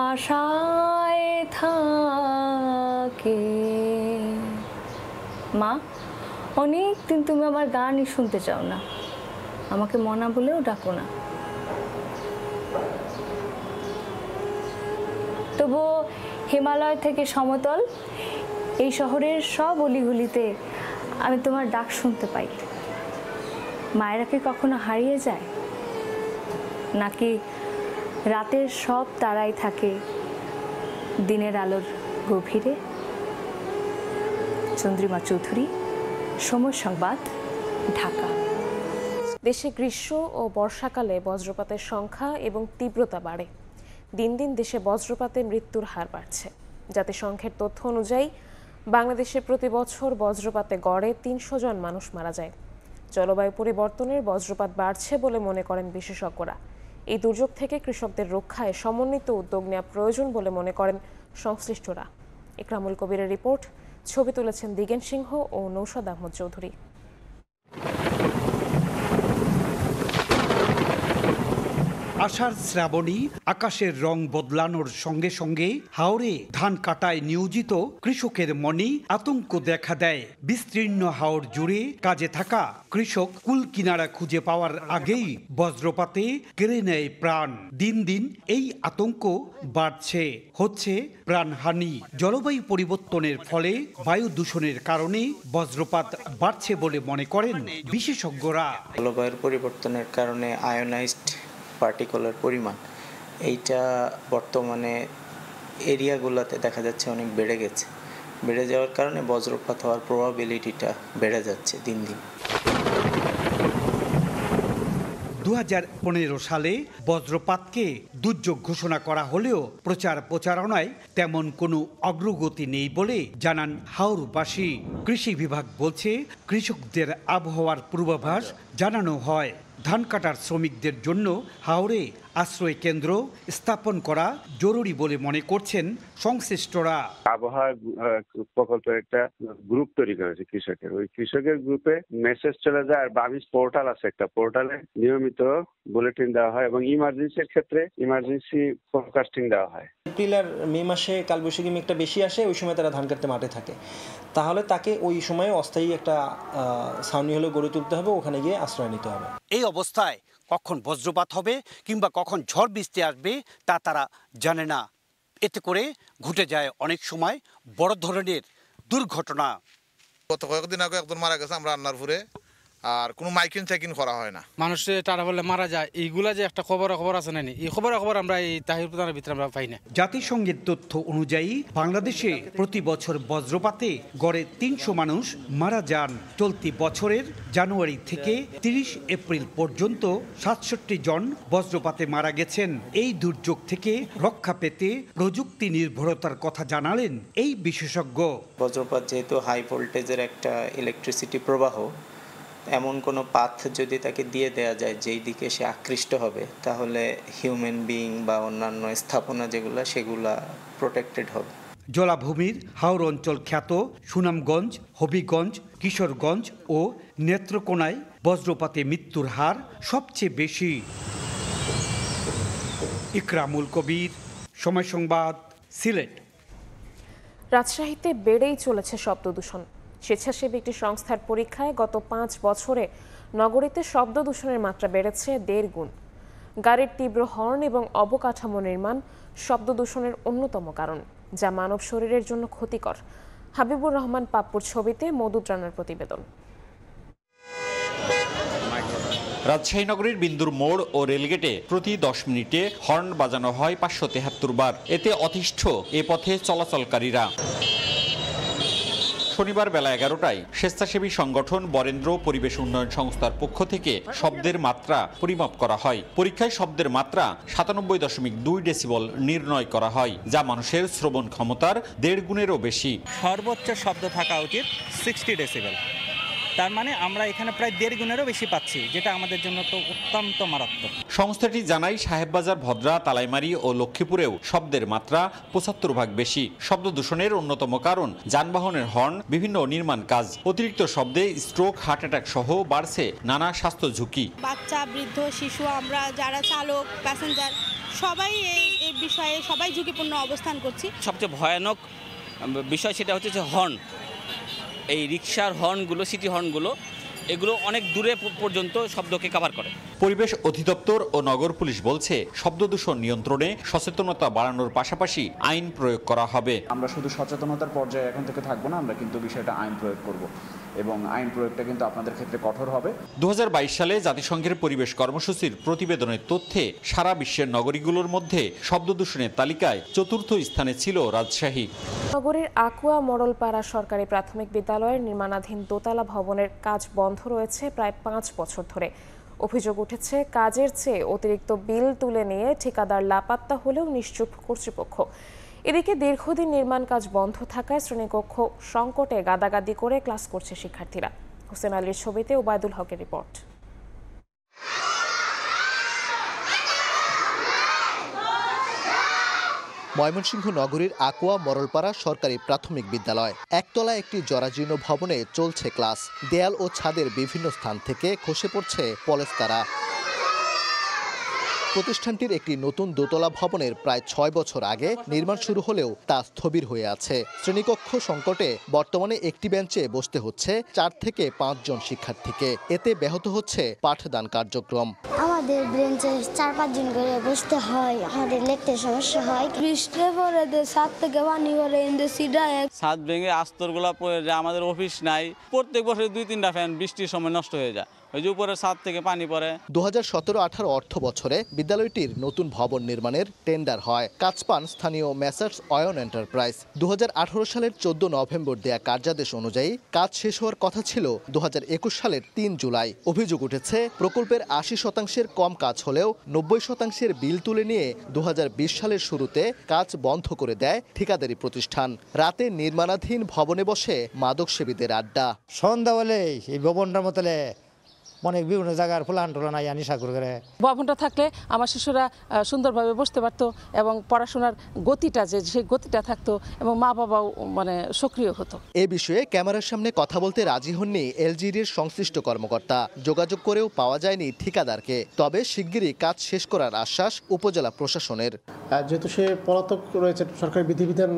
আশায় থাকি। মা, অনেক দিন তুমি আমার গানই শুনতে চাও না, আমাকে মনা বলেও ডাকো না। তবুও হিমালয় থেকে সমতল এই শহরের সব অলিগলিতে আমি তোমার ডাক শুনতে পাই। মায়েরা কি কখনো হারিয়ে যায়, নাকি রাতের সব তারাই থাকে দিনের আলোর গভীরে? চন্দ্রিমা চৌধুরী, সময় সংবাদ, ঢাকা। দেশে গ্রীষ্ম ও বর্ষাকালে বজ্রপাতের সংখ্যা এবং তীব্রতা বাড়ে। দিন দিন দেশে বজ্রপাতে মৃত্যুর হার বাড়ছে। জাতিসংঘের তথ্য অনুযায়ী বাংলাদেশে প্রতি বছর বজ্রপাতে গড়ে 300 জন মানুষ মারা যায়। জলবায়ু পরিবর্তনের বজ্রপাত বাড়ছে বলে মনে করেন বিশেষজ্ঞরা। এই দুর্যোগ থেকে কৃষকদের রক্ষায় সমন্বিত উদ্যোগ নেওয়া প্রয়োজন বলে মনে করেন সংশ্লিষ্টরা। ইকরামুল কবিরের রিপোর্ট, ছবি তুলেছেন দিগেন সিংহ ও নৌশাদ আহমদ চৌধুরী। আষাঢ় শ্রাবণী আকাশের রং বদলানোর সঙ্গে সঙ্গে হাওরে ধান কাটায় নিয়োজিত কৃষকের মনে আতঙ্ক দেখা দেয়। বিস্তীর্ণ হাওর জুড়ে কাজে থাকা কৃষক কুল কিনারা খুঁজে পাওয়ার আগেই বজ্রপাতে কেড়ে নেয় প্রাণ। দিন দিন এই আতঙ্ক বাড়ছে, হচ্ছে প্রাণহানি। জলবায়ু পরিবর্তনের ফলে বায়ু দূষণের কারণে বজ্রপাত বাড়ছে বলে মনে করেন বিশেষজ্ঞরা। জলবায়ুর পরিবর্তনের কারণে আয়োনাইজড পার্টিকুলার পরিমাণ এইটা বর্তমানে এরিয়াগুলোতে দেখা যাচ্ছে অনেক বেড়ে গেছে। বেড়ে যাওয়ার কারণে বজ্রপাত হওয়ার প্রবাবিলিটিটা বেড়ে যাচ্ছে দিন দিন। 2015 সালে বজ্রপাতকে দুর্যোগ ঘোষণা করা হলেও প্রচারণায় তেমন কোনো অগ্রগতি নেই বলে জানান হাওরবাসী। কৃষি বিভাগ বলছে, কৃষকদের আবহাওয়ার পূর্বাভাস জানানো হয়। ধান কাটার শ্রমিকদের জন্য হাওরে আশ্রয় কেন্দ্র স্থাপন করা জরুরি বলে মনে করছেন সংশ্লিষ্টরা। আবহাওয়া প্রকল্পের একটা গ্রুপ তৈরি করেছে কৃষকের, ওই কৃষকের গ্রুপে মেসেজ চলে যায়। আর বাবিস পোর্টাল আছে, একটা পোর্টালে নিয়মিত বুলেটিন দেওয়া হয় এবং ইমার্জেন্সির ক্ষেত্রে ইমার্জেন্সি ফোরকাস্টিং দেওয়া হয়। এপ্রিল আর মে মাসে কালবৈশাখী মেঘটা বেশি আসে, ওই সময় তারা ধান কাটতে মাঠে থাকে। তাহলে তাকে ওই সময়ে অস্থায়ী একটা ছাউনি হলে গড়ে তুলতে হবে, ওখানে গিয়ে আশ্রয় নিতে হবে। এই অবস্থায় কখন বজ্রপাত হবে কিংবা কখন ঝড় বৃষ্টি আসবে তা তারা জানে না। এতে করে ঘটে যায় অনেক সময় বড় ধরনের দুর্ঘটনা। গত কয়েকদিন আগে একজন মারা গেছে আমরা রান্নারপুরে। আর কোনো মাইকিং চেকিং করা হয় না। মানুষ টাকা বললে মারা যায়, এইগুলা যে একটা খবর আছে না, এই খবর আমরা এই তাহির প্রধানের ভিতরে আমরা পাই না। জাতিসংঘের তথ্য অনুযায়ী বাংলাদেশে প্রতি বছর বজ্রপাতে গড়ে 300 মানুষ মারা যান। চলতি বছরের জানুয়ারি থেকে 30 এপ্রিল পর্যন্ত 67 জন বজ্রপাতে মারা গেছেন। এই দুর্যোগ থেকে রক্ষা পেতে প্রযুক্তি নির্ভরতার কথা জানালেন এই বিশেষজ্ঞ। বজ্রপাত যেহেতু হাই ভোল্টেজের একটা ইলেকট্রিসিটি প্রবাহ, এমন কোনো পাথ যদি তাকে দিয়ে দেয়া যায় যেই দিকে সে আকৃষ্ট হবে, তাহলে হিউম্যান বিইং বা অন্যান্য স্থাপনা সেগুলা প্রোটেক্টেড হবে। জলাভূমির হাওর অঞ্চল খ্যাত সুনামগঞ্জ, হবিগঞ্জ, কিশোরগঞ্জ ও নেত্রকোনায় বজ্রপাতে মৃত্যুর হার সবচেয়ে বেশি। ইকরামুল কবির, সময় সংবাদ, সিলেট। রাজশাহীতে বেড়েই চলেছে শব্দ দূষণ। স্বেচ্ছাসেবী একটি সংস্থার পরীক্ষায় গত 5 বছরে নগরীতে শব্দ দূষণের মাত্রা বেড়েছে 1.5 গুণ। গাড়ির তীব্র হর্ন এবং অবকাঠামো নির্মাণ শব্দ দূষণের অন্যতম কারণ, যা মানব শরীরের জন্য ক্ষতিকর। হাবিবুর রহমান পাপ্পুর ছবিতে মদুদ রানার প্রতিবেদন। রাজশাহী নগরীর বিন্দুর মোড় ও রেলগেটে প্রতি 10 মিনিটে হর্ন বাজানো হয় 573 বার। এতে অতিষ্ঠ এ পথে চলাচলকারীরা। শনিবার বেলা 11টায় স্বেচ্ছাসেবী সংগঠন বরেন্দ্র পরিবেশ উন্নয়ন সংস্থার পক্ষ থেকে শব্দের মাত্রা পরিমাপ করা হয়। পরীক্ষায় শব্দের মাত্রা 97.2 ডেসিবল নির্ণয় করা হয়, যা মানুষের শ্রবণ ক্ষমতার 1.5 গুণেরও বেশি। সর্বোচ্চ শব্দ থাকা উচিত 60 ডেসিবেল। তার মানে আমরা এখানে প্রায় 1.5 গুণেরও বেশি পাচ্ছি, যেটা আমাদের জন্য তো অত্যন্ত মারাত্মক। সংস্থাটি জানায় সাহেববাজার, ভদ্রা, তালাইমারি ও লক্ষ্মীপুরেও শব্দের মাত্রা 75% বেশি। শব্দ দূষণের অন্যতম কারণ যানবাহনের হর্ন, বিভিন্ন নির্মাণ কাজ। অতিরিক্ত শব্দে স্ট্রোক, হার্ট অ্যাটাক সহ বাড়ছে নানা স্বাস্থ্য ঝুঁকি। বাচ্চা, বৃদ্ধ, শিশু, আমরা যারা চালক, প্যাসেঞ্জার সবাই এই বিষয়ে সবাই ঝুঁকিপূর্ণ অবস্থান করছি। সবচেয়ে ভয়ানক বিষয় সেটা হচ্ছে যে হর্ন। এই রিকশার হর্নগুলো, সিটি হর্নগুলো, এগুলো অনেক দূরে পর্যন্ত শব্দকে কভার করে। পরিবেশ অধিদপ্তর ও নগর পুলিশ বলছে, শব্দ দূষণ নিয়ন্ত্রণে সচেতনতা বাড়ানোর পাশাপাশি আইন প্রয়োগ করা হবে। আমরা শুধু সচেতনতার পর্যায়ে এখন থেকে থাকবো না, আমরা কিন্তু বিষয়টা আইন প্রয়োগ করব এবং আইন প্রয়োগটা কিন্তু আপনাদের ক্ষেত্রে কঠোর হবে। 2022 সালে জাতিসংঘের পরিবেশ কর্মসূচির প্রতিবেদনের তথ্যে সারা বিশ্বের নগরীগুলোর মধ্যে শব্দ দূষণের তালিকায় 4র্থ স্থানে ছিল রাজশাহী। নগরীর আকুয়া মোড়লপাড়া সরকারি প্রাথমিক বিদ্যালয়ের নির্মাণাধীন দোতলা ভবনের কাজ বন্ধ রয়েছে প্রায় 5 বছর ধরে। অভিযোগ উঠেছে, কাজের চেয়ে অতিরিক্ত বিল তুলে নিয়ে ঠিকাদার লাপাত্তা হলেও নিশ্চুপ কর্তৃপক্ষ। এদিকে দীর্ঘদিন নির্মাণ কাজ বন্ধ থাকায় শ্রেণীকক্ষ সংকটে গাদাগাদি করে ক্লাস করছে শিক্ষার্থীরা। হোসেন আলীর ছবিতে ওবায়দুল হকের রিপোর্ট। ময়মনসিংহ নগরীর আকুয়া মোড়লপাড়া সরকারি প্রাথমিক বিদ্যালয়। একতলা একটি জরাজীর্ণ ভবনে চলছে ক্লাস। দেয়াল ও ছাদের বিভিন্ন স্থান থেকে খসে পড়ছে পলেস্তারা। প্রতিষ্ঠানটির একটি নতুন দোতলা ভবনের প্রায় 6 বছর আগে নির্মাণ শুরু হলেও তা স্থবির হয়ে আছে। শ্রেণীকক্ষ সংকটে বর্তমানে একটি বেঞ্চে বসতে হচ্ছে 4 থেকে 5 জন শিক্ষার্থীকে। এতে ব্যাহত হচ্ছে পাঠদান কার্যক্রম। আমাদের বেঞ্চে 4-5 জন করে বসতে হয়, আমাদের লিখতে সমস্যা হয়। বৃষ্টি পরে ছাদ থেকে পানি পড়ে ছাদ ভেঙে আস্তরগুলা পড়ে যায়। আমাদের অফিস নাই, প্রত্যেক বছর 2-3টা ফ্যান বৃষ্টির সময় নষ্ট হয়ে যায়। ওই যে উপরে ছাদ থেকে পানি পড়ে। 2017-18 অর্থ বছরে বিদ্যালয়টির নতুন ভবন নির্মাণের টেন্ডার হয়। কাজ পান স্থানীয় মেসার্স অয়ন এন্টারপ্রাইজ। 2018 সালের 14 নভেম্বর দেয়া কার্যাদেশ অনুযায়ী কাজ শেষ হওয়ার কথা ছিল 2021 সালের 3 জুলাই। অভিযোগ উঠেছে, প্রকল্পের 80% কম কাজ হলেও 90% বিল তুলে নিয়ে 2020 সালের শুরুতে কাজ বন্ধ করে দেয় ঠিকাদারি প্রতিষ্ঠান। রাতে নির্মাণাধীন ভবনে বসে মাদকসেবীদের আড্ডা। সন্ধ্যা হলে এই ভবনটার মতলে অনেক বিভিন্ন জায়গার ফুলান টুলান আইয়া নিশা করে। ভবনটা থাকলে আমার শিশুরা সুন্দরভাবে বসতে পারতো এবং পড়াশোনার গতিটা সেই গতিটা থাকতো এবং মা বাবাও সক্রিয় হতো। এ বিষয়ে ক্যামেরার সামনে কথা বলতে রাজি হননি এলজিডির সংশ্লিষ্ট কর্মকর্তা। যোগাযোগ করেও পাওয়া যায়নি ঠিকাদারকে। তবে শিগগিরই কাজ শেষ করার আশ্বাস উপজেলা প্রশাসনের। যেহেতু সে পলাতক রয়েছে, সরকারি বিধিবিধান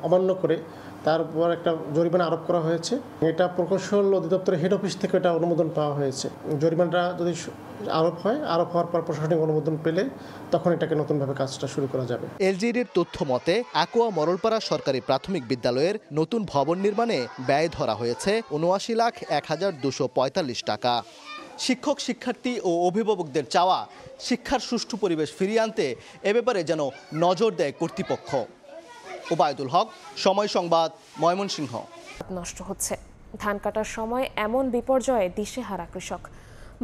অমান্য করে তার উপর একটা জরিমানা আরোপ করা হয়েছে। এটা প্রকৌশল অধিদপ্তরের হেড অফিস থেকে এটা অনুমোদন পাওয়া হয়েছে। হয়েছে। জরিমানাটা যদি আরোপ হয়, আরোপ হওয়ার পর প্রশাসনিক অনুমোদন পেলে তখন এটাকে নতুনভাবে কাজটা শুরু করা যাবে। এলজিইডির তথ্য মতে আকোয়া মরলপাড়া সরকারি প্রাথমিক বিদ্যালয়ের নতুন ভবন নির্মাণে ব্যয় ধরা হয়েছে ৭৯,১,২৪৫ টাকা। শিক্ষক, শিক্ষার্থী ও অভিভাবকদের চাওয়া শিক্ষার সুষ্ঠু পরিবেশ ফিরিয়ে আনতে এ ব্যাপারে যেন নজর দেয় কর্তৃপক্ষ। ওবায়দুল হক, সময় সংবাদ, ময়মনসিংহ। নষ্ট হচ্ছে ধান কাটার সময় এমন বিপর্যয়ে দিশেহারা কৃষক।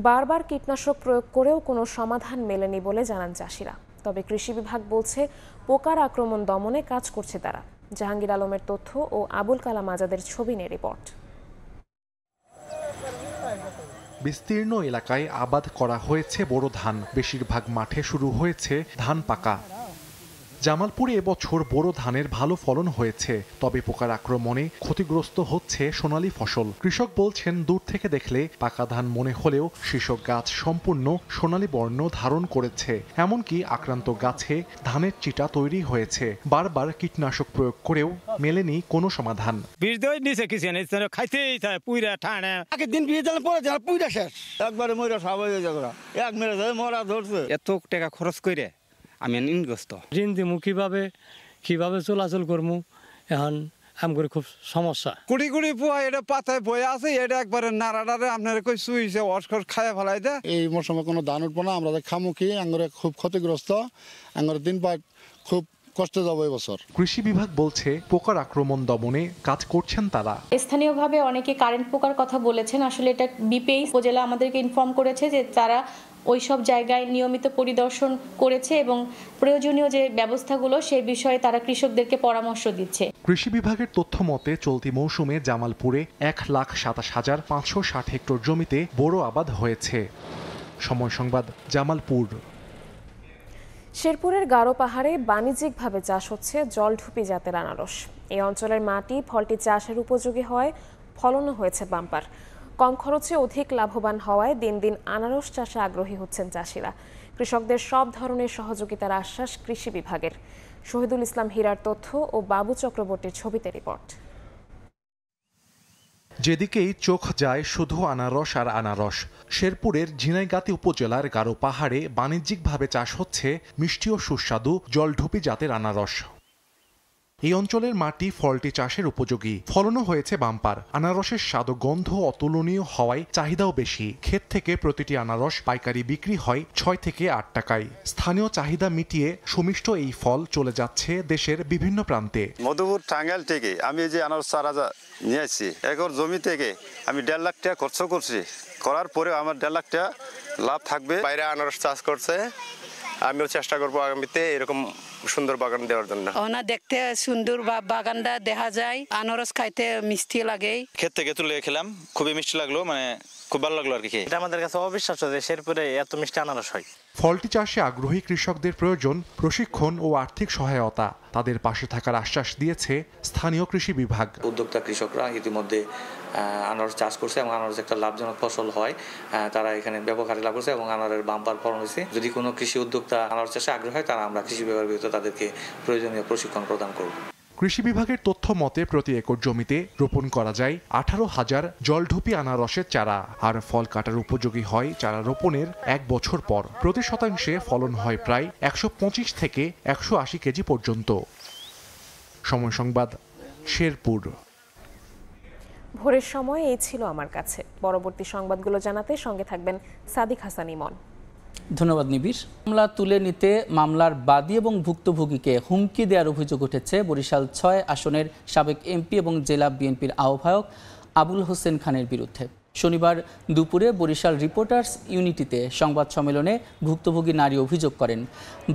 বারবার কীটনাশক প্রয়োগ করেও কোনো সমাধান মেলেনি বলে জানান চাষিরা। তবে কৃষি বিভাগ বলছে পোকার আক্রমণ দমনে কাজ করছে তারা। জাহাঙ্গীর আলমের তথ্য ও আবুল কালাম আজাদের ছবি নিয়ে রিপোর্ট। বিস্তীর্ণ এলাকায় আবাদ করা হয়েছে বোরো ধান। বেশিরভাগ মাঠে শুরু হয়েছে ধান পাকা। জামালপুরে এবছর বোরো ধানের ভালো ফলন হয়েছে, তবে পোকার আক্রমণে ক্ষতিগ্রস্ত হচ্ছে সোনালী ফসল। কৃষক বলছেন, দূর থেকে দেখলে পাকা ধান মনে হলেও শীর্ষক গাছ সম্পূর্ণ সোনালী বর্ণ ধারণ করেছে। এমনকি আক্রান্ত গাছে ধানের চিটা তৈরি হয়েছে। বারবার কীটনাশক প্রয়োগ করেও মেলেনি কোনো সমাধান। এত টাকা খরচ করে আমি ঋণগ্রস্ত। ঋণ দিমু কিভাবে চলাচল করবো, এখন আমার খুব সমস্যা। কুড়ি কুড়ি পোয়া এটা পাতায় বয়ে আছে, এটা একবারে নাড়াড়ারে আপনার কই সুইছে অস্কর খায় ফেলাই দেয়। এই মৌসুমে কোনো ধান উঠবো না, আমরা খামুখি আঙ্গুরে খুব ক্ষতিগ্রস্ত, আঙ্গুরে দিন পাট খুব কষ্ট যাবো এবছর। কৃষি বিভাগ বলছে পোকার আক্রমণ দমনে কাজ করছেন তারা। স্থানীয়ভাবে অনেকে কারেন্ট পোকার কথা বলেছেন। আসলে এটা বিপিএই উপজেলা আমাদেরকে ইনফর্ম করেছে যে তারা ওই সব জায়গায় নিয়মিত পরিদর্শন করেছে এবং প্রয়োজনীয় যে ব্যবস্থাগুলো সেই বিষয়ে তারা কৃষকদেরকে পরামর্শ দিচ্ছে। কৃষি বিভাগের তথ্য মতে চলতি মৌসুমে জামালপুরে ১,২৭,৫৬০ হেক্টর জমিতে বোরো আবাদ হয়েছে। সময় সংবাদ, জামালপুর। শেরপুরের গারো পাহাড়ে বাণিজ্যিকভাবে চাষ হচ্ছে জলঢুপি জাতের আনারস। এই অঞ্চলের মাটি ফলটি চাষের উপযোগী হয়, ফলনও হয়েছে বাম্পার। কম খরচে অধিক লাভবান হওয়ায় দিন দিন আনারস চাষে আগ্রহী হচ্ছেন চাষিরা। কৃষকদের সব ধরনের সহযোগিতার আশ্বাস কৃষি বিভাগের। শহীদুল ইসলাম হীরার তথ্য ও বাবু চক্রবর্তীর ছবিতে রিপোর্ট। যেদিকেই চোখ যায় শুধু আনারস আর আনারস। শেরপুরের ঝিনাইগাতি উপজেলার গারো পাহাড়ে বাণিজ্যিকভাবে চাষ হচ্ছে মিষ্টি ও সুস্বাদু জলঢুপি জাতের আনারস। এই অঞ্চলের মাটি ফলটি চাষের উপযোগী, ফলনও হয়েছে বাম্পার। আনারসের স্বাদ ও গন্ধ অতুলনীয় হওয়ায় চাহিদাও বেশি। ক্ষেত থেকে প্রতিটি আনারস পাইকারি বিক্রি হয় ৬ থেকে ৮ টাকায়। স্থানীয় চাহিদা মিটিয়ে সুমিষ্ট এই ফল চলে যাচ্ছে দেশের বিভিন্ন প্রান্তে। মধুপুর টাঙ্গাইল থেকে আমি যে আনারস চারা নিয়ে আসছি, একর জমি থেকে আমি ১.৫ লাখ টাকা খরচ করছি। করার পরে আমার ১.৫ লাখ টাকা লাভ থাকবে। বাইরে আনারস চাষ করছে, আমিও চেষ্টা করবো আগামীতে এরকম সুন্দর বাগান দেওয়ার জন্য। ওনা দেখতে সুন্দর বাগানটা দেখা যায়, আনারস খাইতে মিষ্টি লাগে। ক্ষেত থেকে তুলে খেলাম, খুবই মিষ্টি লাগলো, মানে খুব ভালো লাগলো আর কি। এটা আমাদের কাছে অবিশ্বাস্য যে শেরপুরে এত মিষ্টি আনারস হয়। ফলটি চাষে আগ্রহী কৃষকদের প্রয়োজন প্রশিক্ষণ ও আর্থিক সহায়তা। তাদের পাশে থাকার আশ্বাস দিয়েছে স্থানীয় কৃষি বিভাগ। উদ্যোক্তা কৃষকরা ইতিমধ্যে আনারস চাষ করছে এবং আনারস একটা লাভজনক ফসল হয়, তারা এখানে ব্যাপক হারে লাভ করছে এবং আনারের বাম্পার ফলন হয়েছে। যদি কোনো কৃষি উদ্যোক্তা আনারস চাষে আগ্রহী হয়, তারা আমরা কৃষি বিভাগের ভিতরে তাদেরকে প্রয়োজনীয় প্রশিক্ষণ প্রদান করব। কৃষি বিভাগের তথ্য মতে প্রতি একর জমিতে রোপণ করা যায় ১৮,০০০ জলঢুপি আনারসের চারা, আর ফল কাটার উপযোগী হয় চারা রোপণের ১ বছর পর। প্রতি শতাংশে ফলন হয় প্রায় ১২৫ থেকে ১৮০ কেজি পর্যন্ত। সময় সংবাদ, শেরপুর। ভোরের সময় এই ছিল আমার কাছে। পরবর্তী সংবাদগুলো জানাতে সঙ্গে থাকবেন সাদিক হাসান ইমন। ধন্যবাদ নিবিড়। মামলা তুলে নিতে মামলার বাদী এবং ভুক্তভোগীকে হুমকি দেওয়ার অভিযোগ উঠেছে বরিশাল ৬ আসনের সাবেক এমপি এবং জেলা বিএনপির আহ্বায়ক আবুল হোসেন খানের বিরুদ্ধে। শনিবার দুপুরে বরিশাল রিপোর্টার্স ইউনিটিতে সংবাদ সম্মেলনে ভুক্তভোগী নারী অভিযোগ করেন,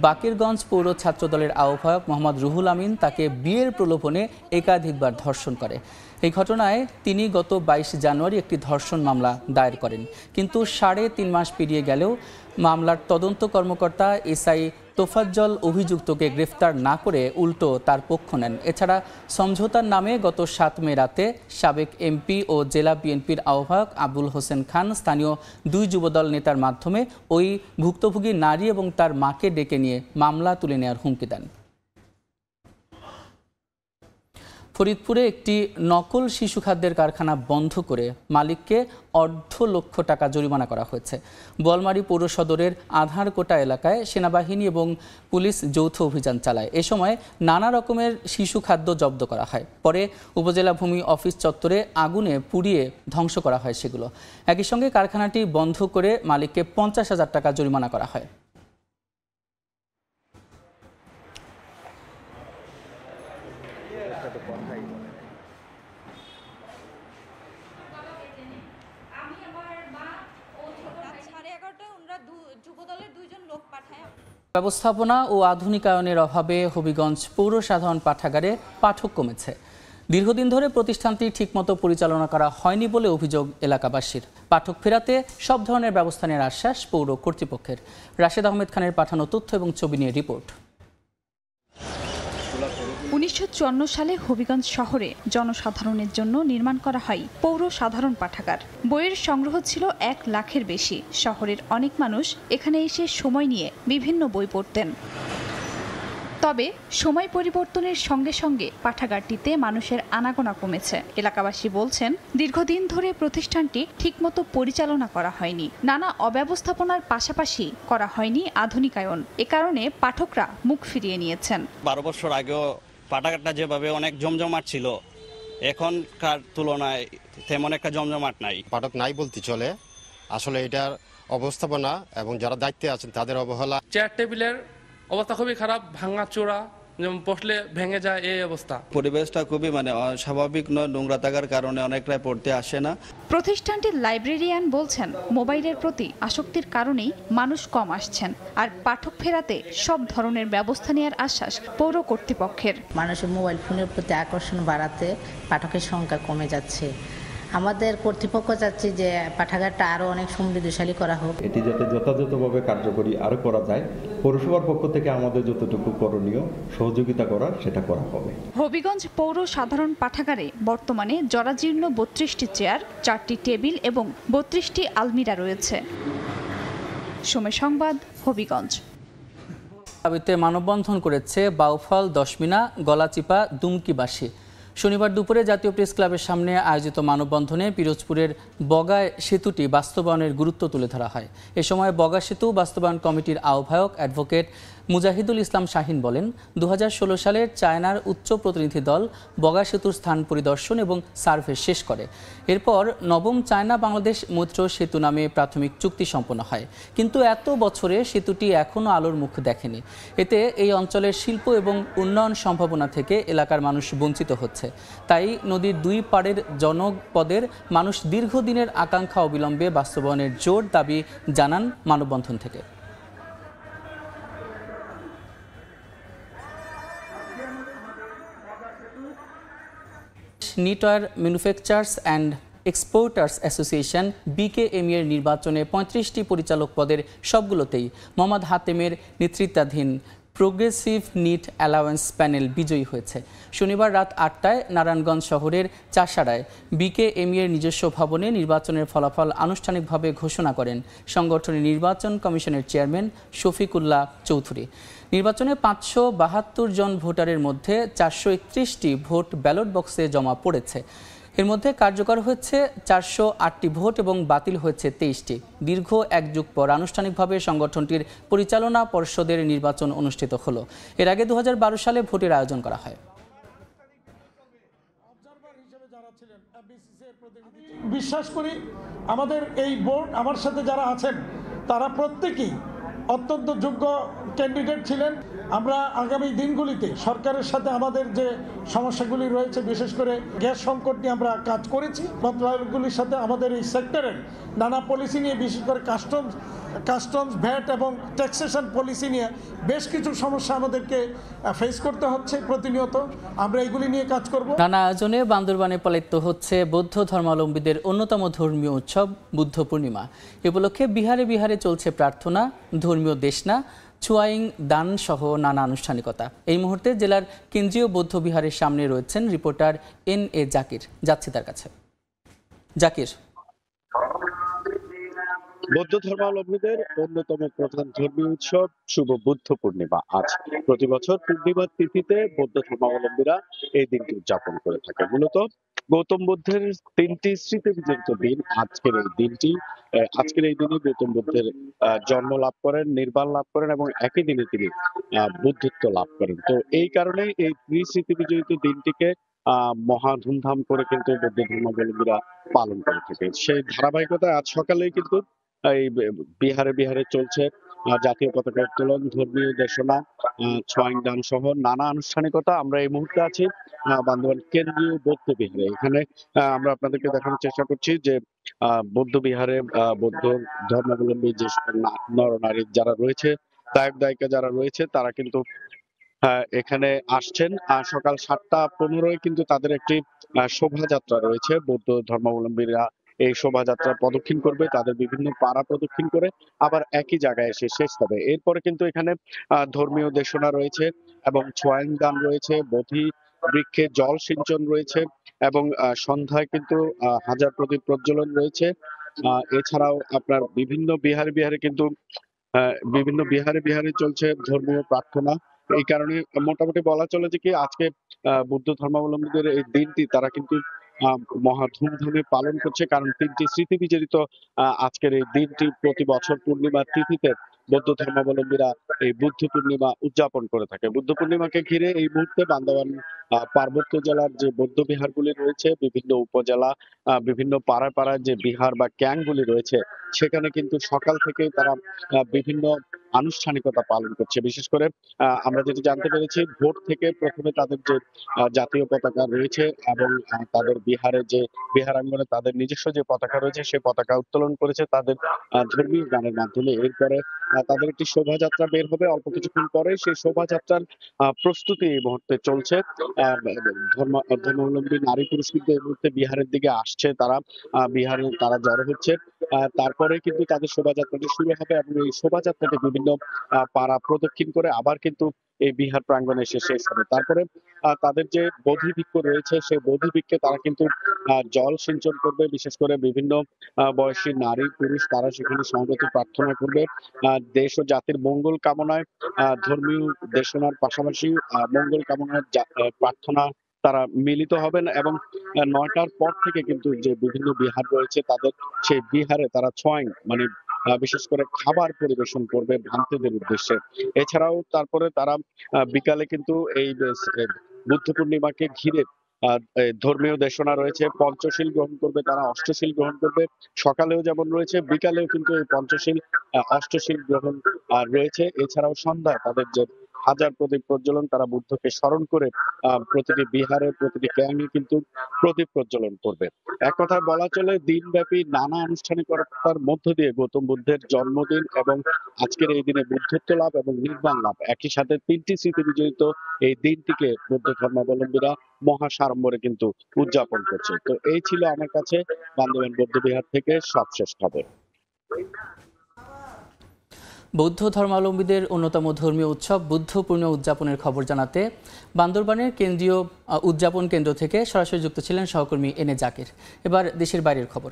বাকেরগঞ্জ পৌর ছাত্রদলের আহ্বায়ক মোহাম্মদ রুহুল আমিন তাকে বিয়ের প্রলোভনে একাধিকবার ধর্ষণ করে। এই ঘটনায় তিনি গত ২২ জানুয়ারি একটি ধর্ষণ মামলা দায়ের করেন, কিন্তু ৩.৫ মাস পেরিয়ে গেলেও মামলার তদন্ত কর্মকর্তা এসআই তোফাজ্জল অভিযুক্তকে গ্রেফতার না করে উল্টো তার পক্ষ নেন। এছাড়া সমঝোতার নামে গত ৭ মে রাতে সাবেক এমপি ও জেলা বিএনপির আহ্বায়ক আবুল হোসেন খান স্থানীয় ২ যুবদল নেতার মাধ্যমে ওই ভুক্তভোগী নারী এবং তার মাকে ডেকে নিয়ে মামলা তুলে নেওয়ার হুমকি দেন। ফরিদপুরে একটি নকল শিশু খাদ্যের কারখানা বন্ধ করে মালিককে 2.5 লক্ষ টাকা জরিমানা করা হয়েছে। বোয়ালমারী পৌর সদরের আধারকোটা এলাকায় সেনাবাহিনী এবং পুলিশ যৌথ অভিযান চালায়। এ সময় নানা রকমের শিশু খাদ্য জব্দ করা হয়। পরে উপজেলা ভূমি অফিস চত্বরে আগুনে পুড়িয়ে ধ্বংস করা হয় সেগুলো। একই সঙ্গে কারখানাটি বন্ধ করে মালিককে 50,000 টাকা জরিমানা করা হয়। ব্যবস্থাপনা ও আধুনিকায়নের অভাবে হবিগঞ্জ পৌর সাধারণ পাঠাগারে পাঠক কমেছে। দীর্ঘদিন ধরে প্রতিষ্ঠানটি ঠিকমতো পরিচালনা করা হয়নি বলে অভিযোগ এলাকাবাসীর। পাঠক ফেরাতে সব ধরনের ব্যবস্থা নেওয়ার আশ্বাস পৌর কর্তৃপক্ষের। রাশেদ আহমেদ খানের পাঠানো তথ্য এবং ছবি নিয়ে রিপোর্ট। 1954 সালে হবিগঞ্জ শহরে জনসাধারণের জন্য নির্মাণ করা হয় পৌর সাধারণ পাঠাগার। বইয়ের সংগ্রহ ছিল 1 লাখের বেশি। শহরের অনেক মানুষ এখানে এসে সময় নিয়ে বিভিন্ন বই পড়তেন। তবে সময় পরিবর্তনের সঙ্গে সঙ্গে পাঠাগারটিতে মানুষের আনাগোনা কমেছে। এলাকাবাসী বলছেন, দীর্ঘদিন ধরে প্রতিষ্ঠানটি ঠিকমতো পরিচালনা করা হয়নি। নানা অব্যবস্থাপনার পাশাপাশি করা হয়নি আধুনিকায়ন। এ কারণে পাঠকরা মুখ ফিরিয়ে নিয়েছেন। 12 বছর আগেও পাঠাগারটা যেভাবে অনেক জমজমাট ছিল, এখনকার তুলনায় তেমন একটা জমজমাট নাই। পাঠক নাই বলতে চলে। আসলে এটার অবস্থাপনা এবং যারা দায়িত্বে আছেন তাদের অবহেলা। চেয়ার টেবিলের অবস্থা খুবই খারাপ, ভাঙা চোরা, যেমন বসলে ভেঙে যায় এই অবস্থা। পরিবেশটা খুবই স্বাভাবিক নয়, নোংরা থাকার কারণে অনেকটাই পড়তে আসে না। প্রতিষ্ঠানটির লাইব্রেরিয়ান বলছেন, মোবাইলের প্রতি আসক্তির কারণেই মানুষ কম আসছেন। আর পাঠক ফেরাতে সব ধরনের ব্যবস্থা নেওয়ার আশ্বাস পৌর কর্তৃপক্ষের। মানুষের মোবাইল ফোনের প্রতি আকর্ষণ বাড়াতে পাঠকের সংখ্যা কমে যাচ্ছে। আমাদের কর্তৃপক্ষ চাচ্ছে যে পাঠাগারটা আরো অনেক সমৃদ্ধশালী করা হোক। এটি যাতে যথাযথভাবে কার্যকরী আরো করা যায়, পৌরসভার পক্ষ থেকে আমাদের যতটুকু করণীয় সহযোগিতা করার সেটা করা হবে। হবিগঞ্জ পৌর সাধারণ পাঠাগারে বর্তমানে জরাজীর্ণ 32টি চেয়ার, 4টি টেবিল এবং 32টি আলমিরা রয়েছে। সময় সংবাদ, হবিগঞ্জ। দাবিতে মানববন্ধন করেছে বাউফল, দশমিনা, গলাচিপা, দুমকিবাসী। শনিবার দুপুরে জাতীয় প্রেস ক্লাবের সামনে আয়োজিত মানববন্ধনে পিরোজপুরের বগা সেতুটি বাস্তবায়নের গুরুত্ব তুলে ধরা হয়। এ সময় বগা সেতু বাস্তবায়ন কমিটির আহ্বায়ক অ্যাডভোকেট মুজাহিদুল ইসলাম শাহিন বলেন, 2016 সালের চায়নার উচ্চ প্রতিনিধি দল বগা সেতুর স্থান পরিদর্শন এবং সার্ভে শেষ করে। এরপর নবম চায়না বাংলাদেশ মৈত্র সেতু নামে প্রাথমিক চুক্তি সম্পন্ন হয়। কিন্তু এত বছরে সেতুটি এখনও আলোর মুখ দেখেনি। এতে এই অঞ্চলের শিল্প এবং উন্নয়ন সম্ভাবনা থেকে এলাকার মানুষ বঞ্চিত হচ্ছে। তাই নদীর 2 পাড়ের জনপদের মানুষ দীর্ঘদিনের আকাঙ্ক্ষা অবিলম্বে বাস্তবায়নের জোর দাবি জানান মানববন্ধন থেকে। Knitwear manufacturers and exporters association BKME এর নির্বাচনে 35টি পরিচালক পদের সবগুলোতেই মোহাম্মদ হাতেমের নেতৃত্বাধীন প্রোগ্রেসিভ নিট অ্যালাওয়েন্স প্যানেল বিজয়ী হয়েছে। শনিবার রাত 8টায় নারায়ণগঞ্জ শহরের চাষাড়ায় BKME এর নিজস্ব ভবনে নির্বাচনের ফলাফল আনুষ্ঠানিকভাবে ঘোষণা করেন সংগঠনের নির্বাচন কমিশনের চেয়ারম্যান শফিকুল্লাহ চৌধুরী। নির্বাচনে 572 জন ভোটারের মধ্যে 431টি ভোট ব্যালট বক্সে জমা পড়েছে। এর মধ্যে কার্যকর হয়েছে 408টি ভোট এবং বাতিল হয়েছে 23টি। দীর্ঘ 1 যুগ পর আনুষ্ঠানিকভাবে সংগঠনটির পরিচালনা পর্ষদের নির্বাচন অনুষ্ঠিত হলো। এর আগে 2012 সালে ভোটের আয়োজন করা হয়। বিশ্বাস করি আমাদের এই বোর্ড, আমার সাথে যারা আছেন তারা প্রত্যেকেই অত্যন্ত যোগ্য ক্যান্ডিডেট ছিলেন। আমরা আগামী দিনগুলিতে সরকারের সাথে আমাদের যে সমস্যাগুলি রয়েছে, বিশেষ করে গ্যাস সংকট নিয়ে আমরা কাজ করেছি। মন্ত্রণালয়গুলির সাথে আমাদের এই সেক্টরের নানা পলিসি নিয়ে, বিশেষ করে কাস্টমস ভ্যাট এবং ট্যাক্সেশন পলিসি নিয়ে বেশ কিছু সমস্যা আমাদেরকে ফেস করতে হচ্ছে প্রতিনিয়ত। আমরা এগুলি নিয়ে কাজ করব। নানা আয়োজনে বান্দরবানে পালিত হচ্ছে বৌদ্ধ ধর্মাবলম্বীদের অন্যতম ধর্মীয় উৎসব বুদ্ধ পূর্ণিমা। এ উপলক্ষে বিহারে বিহারে চলছে প্রার্থনা, ধর্মীয় দেশনা, চুয়াইং দান সহ নানা আনুষ্ঠানিকতা। এই মুহূর্তে জেলার কেন্দ্রীয় বৌদ্ধ বিহারের সামনে রয়েছেন রিপোর্টার NA জাকির। যাচ্ছি তার কাছে। জাকির, বৌদ্ধ ধর্মাবলম্বীদের অন্যতম প্রধান ধর্মীয় উৎসব শুভ বুদ্ধ পূর্ণিমা আজ। প্রতি বছর পূর্ণিমার তিথিতে বৌদ্ধ ধর্মাবলম্বীরা এই দিনটি উদযাপন করে থাকে। মূলত গৌতম বুদ্ধের 3টি স্মৃতি বিজড়িত দিন আজকের এই দিনটি। আজকের এই দিনে গৌতম বুদ্ধের জন্ম লাভ করেন, নির্বাণ লাভ করেন এবং একই দিনে তিনি বুদ্ধত্ব লাভ করেন। তো এই কারণে এই স্মৃতি বিজড়িত দিনটিকে মহা ধুমধাম করে কিন্তু বৌদ্ধ ধর্মাবলম্বীরা পালন করে থাকে। সেই ধারাবাহিকতায় আজ সকালেই কিন্তু এই বিহারে চলছে জাতীয় পতাকা উত্তোলন, ধর্মীয় দেশনা, ছোয়াং দান সহ নানা আনুষ্ঠানিকতা। আমরা এই মুহূর্তে আছি বান্দরবান কেন্দ্রীয় বৌদ্ধ বিহারে। এখানে আমরা আপনাদেরকে দেখানোর চেষ্টা করছি যে বৌদ্ধ বিহারে বৌদ্ধ ধর্মাবলম্বী যে নরনারী যারা রয়েছে, দায়ক দায়িকা যারা রয়েছে, তারা কিন্তু এখানে আসছেন। সকাল 7:15 কিন্তু তাদের একটি শোভাযাত্রা রয়েছে। বৌদ্ধ ধর্মাবলম্বীরা এই শোভাযাত্রা প্রদক্ষিণ করবে, তাদের বিভিন্ন পাড়া প্রদক্ষিণ করে আবার একই জায়গায় এসে শেষ হবে। এরপরে কিন্তু এখানে ধর্মীয় দেশনা রয়েছে এবং ছোয়াং দান রয়েছে, বোধি বৃক্ষে জল সিঞ্চন রয়েছে এবং সন্ধ্যায় কিন্তু হাজার প্রদীপ প্রজ্বলন রয়েছে। এছাড়াও আপনার বিভিন্ন বিহারে কিন্তু বিভিন্ন বিহারে চলছে ধর্মীয় প্রার্থনা। এই কারণে মোটামুটি বলা চলে যে কি আজকে বুদ্ধ ধর্মাবলম্বীদের এই দিনটি তারা কিন্তু মহা ধুমধামে পালন করছে, কারণ 3টি স্মৃতি বিজড়িত আজকের এই দিনটি প্রতি বছর পূর্ণিমার তিথিতে বৌদ্ধ ধর্মাবলম্বীরা এই বুদ্ধ পূর্ণিমা উদযাপন করে থাকে। বুদ্ধ পূর্ণিমাকে ঘিরে এই মুহূর্তে বান্দরবান পার্বত্য জেলার যে বৌদ্ধ বিহারগুলি রয়েছে, বিভিন্ন উপজেলা, বিভিন্ন পাড়ায় যে বিহার বা ক্যাম্পগুলি রয়েছে, সেখানে কিন্তু সকাল থেকেই তারা বিভিন্ন আনুষ্ঠানিকতা পালন করছে। বিশেষ করে আমরা যেটি জানতে পেরেছি, ভোর থেকে প্রথমে তাদের যে জাতীয় পতাকা রয়েছে এবং তাদের বিহারাঙ্গনে তাদের নিজস্ব যে পতাকা রয়েছে সেই পতাকা উত্তোলন করেছে তাদের ধর্মীয় গানের মাধ্যমে। এরপরে তাদের একটি শোভাযাত্রা বের হবে অল্প কিছুক্ষণ পরে। সেই শোভাযাত্রার প্রস্তুতি এই মুহূর্তে চলছে। ধর্মাবলম্বী নারী পুরুষ কিন্তু এই মুহূর্তে বিহারের দিকে আসছে, বিহারে তারা জড়ো হচ্ছে। তারপরে কিন্তু তাদের শোভাযাত্রাটি শুরু হবে এবং এই শোভাযাত্রাটি বিভিন্ন পাড়া প্রদক্ষিণ করে আবার কিন্তু এই বিহার প্রাঙ্গণে এসে শেষ হবে। তারপরে তাদের যে বোধি বৃক্ষ রয়েছে সেই বোধি বৃক্ষে তারা কিন্তু জল সিঞ্চন করবে। বিশেষ করে বিভিন্ন বয়সী নারী পুরুষ তারা সেখানে সমবেত প্রার্থনা করবে দেশ ও জাতির মঙ্গল কামনায়। ধর্মীয় দেশনার পাশাপাশি মঙ্গল কামনার প্রার্থনা তারা মিলিত হবেন এবং 9টার পর থেকে কিন্তু যে বিভিন্ন বিহার রয়েছে তাদের সেই বিহারে তারা ছোয়াং মানে বিশেষ করে খাবার পরিবেশন করবে ভ্রান্তিদের উদ্দেশ্যে। এছাড়াও তারপরে তারা বিকালে কিন্তু এই বুদ্ধ পূর্ণিমাকে ঘিরে ধর্মীয় দেশনা রয়েছে, পঞ্চশীল গ্রহণ করবে, তারা অষ্টশীল গ্রহণ করবে। সকালেও যেমন রয়েছে, বিকালেও কিন্তু এই পঞ্চশীল অষ্টশীল গ্রহণ রয়েছে। এছাড়াও সন্ধ্যায় তাদের যে হাজার প্রদীপ প্রজ্বলন, তারা বুদ্ধকে স্মরণ করে প্রতিটি বিহারে প্রতিটি ক্যাম্পে কিন্তু প্রদীপ প্রজ্বলন করবে। এক কথায় বলা চলে দিনব্যাপী নানা আনুষ্ঠানিকতার মধ্য দিয়ে গৌতম বুদ্ধের জন্মদিন এবং আজকের এই দিনে বুদ্ধত্ব লাভ এবং নির্বাণ লাভ একই সাথে 3টি স্মৃতি বিজড়িত এই দিনটিকে বৌদ্ধ ধর্মাবলম্বীরা মহা সাড়ম্বরে কিন্তু উদযাপন করছে। তো এই ছিল আমার কাছে বান্দরবান বৌদ্ধ বিহার থেকে সবশেষ খবর। বৌদ্ধ ধর্মাবলম্বীদের অন্যতম ধর্মীয় উৎসব বুদ্ধ পূর্ণিমা উদযাপনের খবর জানাতে বান্দরবানের কেন্দ্রীয় উদযাপন কেন্দ্র থেকে সরাসরি যুক্ত ছিলেন সহকর্মী এনে জাকির। এবার দেশের বাইরের খবর।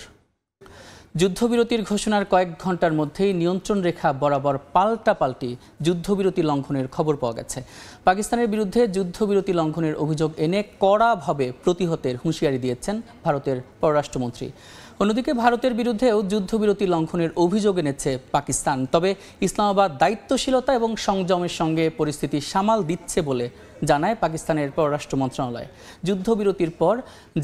যুদ্ধবিরতির ঘোষণার কয়েক ঘন্টার মধ্যেই নিয়ন্ত্রণ রেখা বরাবর পাল্টাপাল্টি যুদ্ধবিরতি লঙ্ঘনের খবর পাওয়া গেছে। পাকিস্তানের বিরুদ্ধে যুদ্ধবিরতি লঙ্ঘনের অভিযোগ এনে কড়াভাবে প্রতিহতের হুঁশিয়ারি দিয়েছেন ভারতের পররাষ্ট্রমন্ত্রী। অন্যদিকে ভারতের বিরুদ্ধেও যুদ্ধবিরতি লঙ্ঘনের অভিযোগ এনেছে পাকিস্তান। তবে ইসলামাবাদ দায়িত্বশীলতা এবং সংযমের সঙ্গে পরিস্থিতি সামাল দিচ্ছে বলে জানায় পাকিস্তানের পররাষ্ট্র মন্ত্রণালয়। যুদ্ধবিরতির পর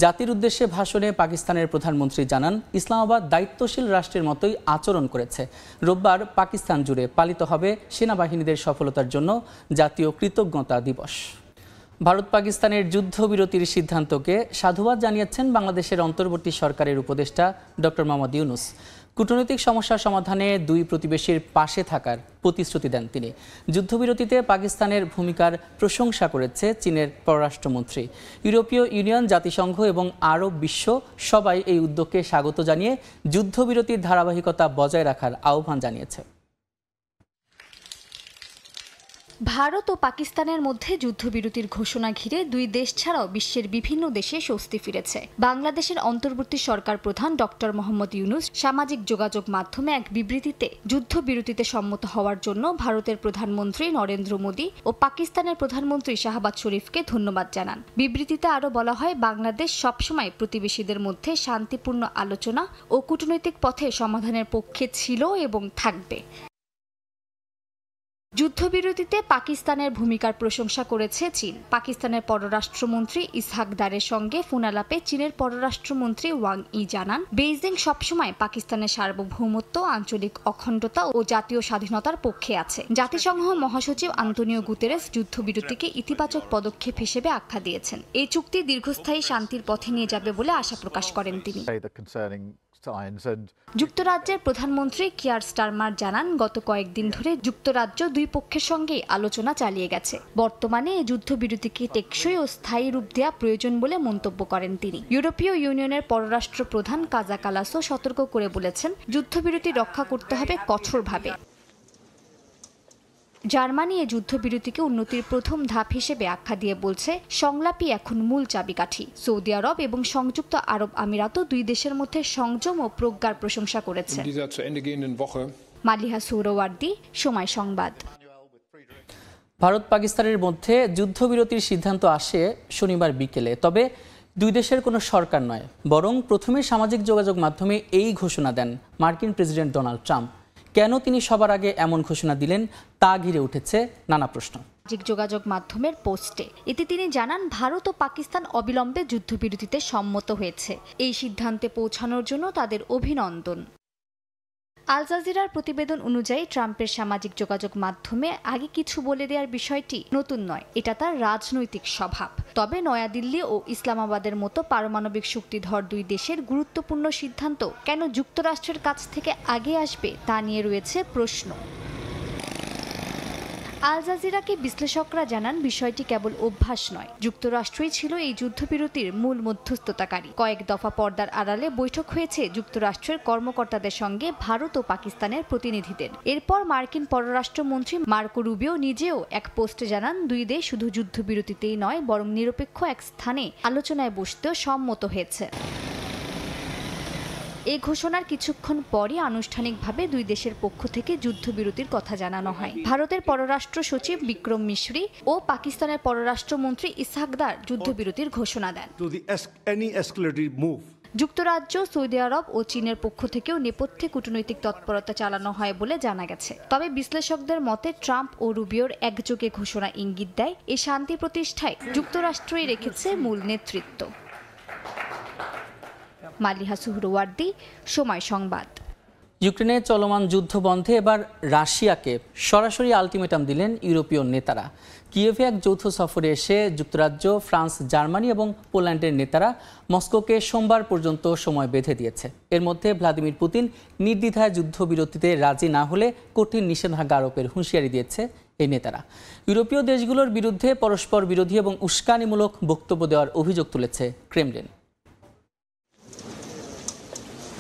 জাতির উদ্দেশ্যে ভাষণে পাকিস্তানের প্রধানমন্ত্রী জানান, ইসলামাবাদ দায়িত্বশীল রাষ্ট্রের মতোই আচরণ করেছে। রোববার পাকিস্তান জুড়ে পালিত হবে সেনাবাহিনীদের সফলতার জন্য জাতীয় কৃতজ্ঞতা দিবস। ভারত পাকিস্তানের যুদ্ধবিরতির সিদ্ধান্তকে সাধুবাদ জানিয়েছেন বাংলাদেশের অন্তর্বর্তী সরকারের উপদেষ্টা ডক্টর মোহাম্মদ ইউনুস। কূটনৈতিক সমস্যার সমাধানে দুই প্রতিবেশীর পাশে থাকার প্রতিশ্রুতি দেন তিনি। যুদ্ধবিরতিতে পাকিস্তানের ভূমিকার প্রশংসা করেছে চীনের পররাষ্ট্রমন্ত্রী। ইউরোপীয় ইউনিয়ন, জাতিসংঘ এবং আরব বিশ্ব সবাই এই উদ্যোগকে স্বাগত জানিয়ে যুদ্ধবিরতির ধারাবাহিকতা বজায় রাখার আহ্বান জানিয়েছে। ভারত ও পাকিস্তানের মধ্যে যুদ্ধবিরতির ঘোষণা ঘিরে দুই দেশ ছাড়াও বিশ্বের বিভিন্ন দেশে স্বস্তি ফিরেছে। বাংলাদেশের অন্তর্বর্তী সরকার প্রধান ডক্টর মোহাম্মদ ইউনূস সামাজিক যোগাযোগ মাধ্যমে এক বিবৃতিতে যুদ্ধবিরতিতে সম্মত হওয়ার জন্য ভারতের প্রধানমন্ত্রী নরেন্দ্র মোদী ও পাকিস্তানের প্রধানমন্ত্রী শাহবাজ শরীফকে ধন্যবাদ জানান। বিবৃতিতে আরও বলা হয়, বাংলাদেশ সবসময় প্রতিবেশীদের মধ্যে শান্তিপূর্ণ আলোচনা ও কূটনৈতিক পথে সমাধানের পক্ষে ছিল এবং থাকবে। যুদ্ধবিরতিতে পাকিস্তানের ভূমিকার প্রশংসা করেছে চীন। পাকিস্তানের পররাষ্ট্রমন্ত্রী ইসহাক দারের সঙ্গে ফোন আলাপে চীনের পররাষ্ট্রমন্ত্রী ওয়াং ই জানান, বেইজিং সবসময় পাকিস্তানের সার্বভৌমত্ব, আঞ্চলিক অখণ্ডতা ও জাতীয় স্বাধীনতার পক্ষে আছে। জাতিসংঘ মহাসচিব আন্তোনিও গুতেরেস যুদ্ধবিরতিকে ইতিবাচক পদক্ষেপ হিসেবে আখ্যা দিয়েছেন। এই চুক্তি দীর্ঘস্থায়ী শান্তির পথে নিয়ে যাবে বলে আশা প্রকাশ করেন তিনি। যুক্তরাজ্যের প্রধানমন্ত্রী কিয়ার স্টারমার জানান, গত কয়েকদিন ধরে যুক্তরাজ্য দুই পক্ষের সঙ্গে আলোচনা চালিয়ে গেছে। বর্তমানে এই যুদ্ধবিরতিকে টেকসই ও স্থায়ী রূপ দেওয়া প্রয়োজন বলে মন্তব্য করেন তিনি। ইউরোপীয় ইউনিয়নের পররাষ্ট্র প্রধান কাজা কালাসও সতর্ক করে বলেছেন, যুদ্ধবিরতি রক্ষা করতে হবে কঠোরভাবে। জার্মানি এই যুদ্ধবিরতিকে উন্নতির প্রথম ধাপ হিসেবে আখ্যা দিয়ে বলছে, সংলাপই এখন মূল চাবিকাঠি। সৌদি আরব এবং সংযুক্ত আরব আমিরাতও দুই দেশের মধ্যে সংযম ও প্রজ্ঞার প্রশংসা করেছে। মালিহা সুহরাওয়ার্দী, সময় সংবাদ। ভারত পাকিস্তানের মধ্যে যুদ্ধবিরতির সিদ্ধান্ত আসে শনিবার বিকেলে। তবে দুই দেশের কোনো সরকার নয়, বরং প্রথমে সামাজিক যোগাযোগ মাধ্যমে এই ঘোষণা দেন মার্কিন প্রেসিডেন্ট ডোনাল্ড ট্রাম্প। কেন তিনি সবার আগে এমন ঘোষণা দিলেন তা ঘিরে উঠেছে নানা প্রশ্ন। সামাজিক যোগাযোগ মাধ্যমের পোস্টে এতে তিনি জানান, ভারত ও পাকিস্তান অবিলম্বে যুদ্ধবিরতিতে সম্মত হয়েছে। এই সিদ্ধান্তে পৌঁছানোর জন্য তাদের অভিনন্দন। আল জাজিরার প্রতিবেদন অনুযায়ী ট্রাম্পের সামাজিক যোগাযোগ মাধ্যমে আগে কিছু বলে দেওয়ার বিষয়টি নতুন নয়, এটা তার রাজনৈতিক স্বভাব। তবে নয়াদিল্লি ও ইসলামাবাদের মতো পারমাণবিক শক্তিধর দুই দেশের গুরুত্বপূর্ণ সিদ্ধান্ত কেন যুক্তরাষ্ট্রের কাছ থেকে আগে আসবে তা নিয়ে রয়েছে প্রশ্ন। আল জাজিরাকে বিশ্লেষকরা জানান, বিষয়টি কেবল অভ্যাস নয়, যুক্তরাষ্ট্রই ছিল এই যুদ্ধবিরতির মূল মধ্যস্থতাকারী। কয়েক দফা পর্দার আড়ালে বৈঠক হয়েছে যুক্তরাষ্ট্রের কর্মকর্তাদের সঙ্গে ভারত ও পাকিস্তানের প্রতিনিধিদের। এরপর মার্কিন পররাষ্ট্রমন্ত্রী মার্কো রুবিও নিজেও এক পোস্টে জানান, দুই দেশ শুধু যুদ্ধবিরতিতেই নয়, বরং নিরপেক্ষ এক স্থানে আলোচনায় বসতেও সম্মত হয়েছে। এই ঘোষণার কিছুক্ষণ পরই আনুষ্ঠানিকভাবে দুই দেশের পক্ষ থেকে যুদ্ধবিরতির কথা জানানো হয়। ভারতের পররাষ্ট্র সচিব বিক্রম মিশ্রি ও পাকিস্তানের পররাষ্ট্রমন্ত্রী ইসহাক দার যুদ্ধবিরতির ঘোষণা দেন। যুক্তরাজ্য, সৌদি আরব ও চীনের পক্ষ থেকেও নেপথ্যে কূটনৈতিক তৎপরতা চালানো হয় বলে জানা গেছে। তবে বিশ্লেষকদের মতে ট্রাম্প ও রুবিওর একযোগে ঘোষণা ইঙ্গিত দেয়, এই শান্তি প্রতিষ্ঠায় যুক্তরাষ্ট্রই রেখেছে মূল নেতৃত্ব। মালিহা সুহরাওয়ার্দী, সময় সংবাদ। ইউক্রেনে চলমান যুদ্ধ বন্ধে এবার রাশিয়াকে সরাসরি আলটিমেটাম দিলেন ইউরোপীয় নেতারা। কিয়েভে এক যৌথ সফরে এসে যুক্তরাজ্য, ফ্রান্স, জার্মানি এবং পোল্যান্ডের নেতারা মস্কোকে সোমবার পর্যন্ত সময় বেঁধে দিয়েছে। এর মধ্যে ভ্লাদিমির পুতিন নির্দ্বিধায় যুদ্ধবিরতিতে রাজি না হলে কঠিন নিষেধাজ্ঞা আরোপের হুঁশিয়ারি দিয়েছে এই নেতারা। ইউরোপীয় দেশগুলোর বিরুদ্ধে পরস্পর বিরোধী এবং উস্কানিমূলক বক্তব্য দেওয়ার অভিযোগ তুলেছে ক্রেমলিন।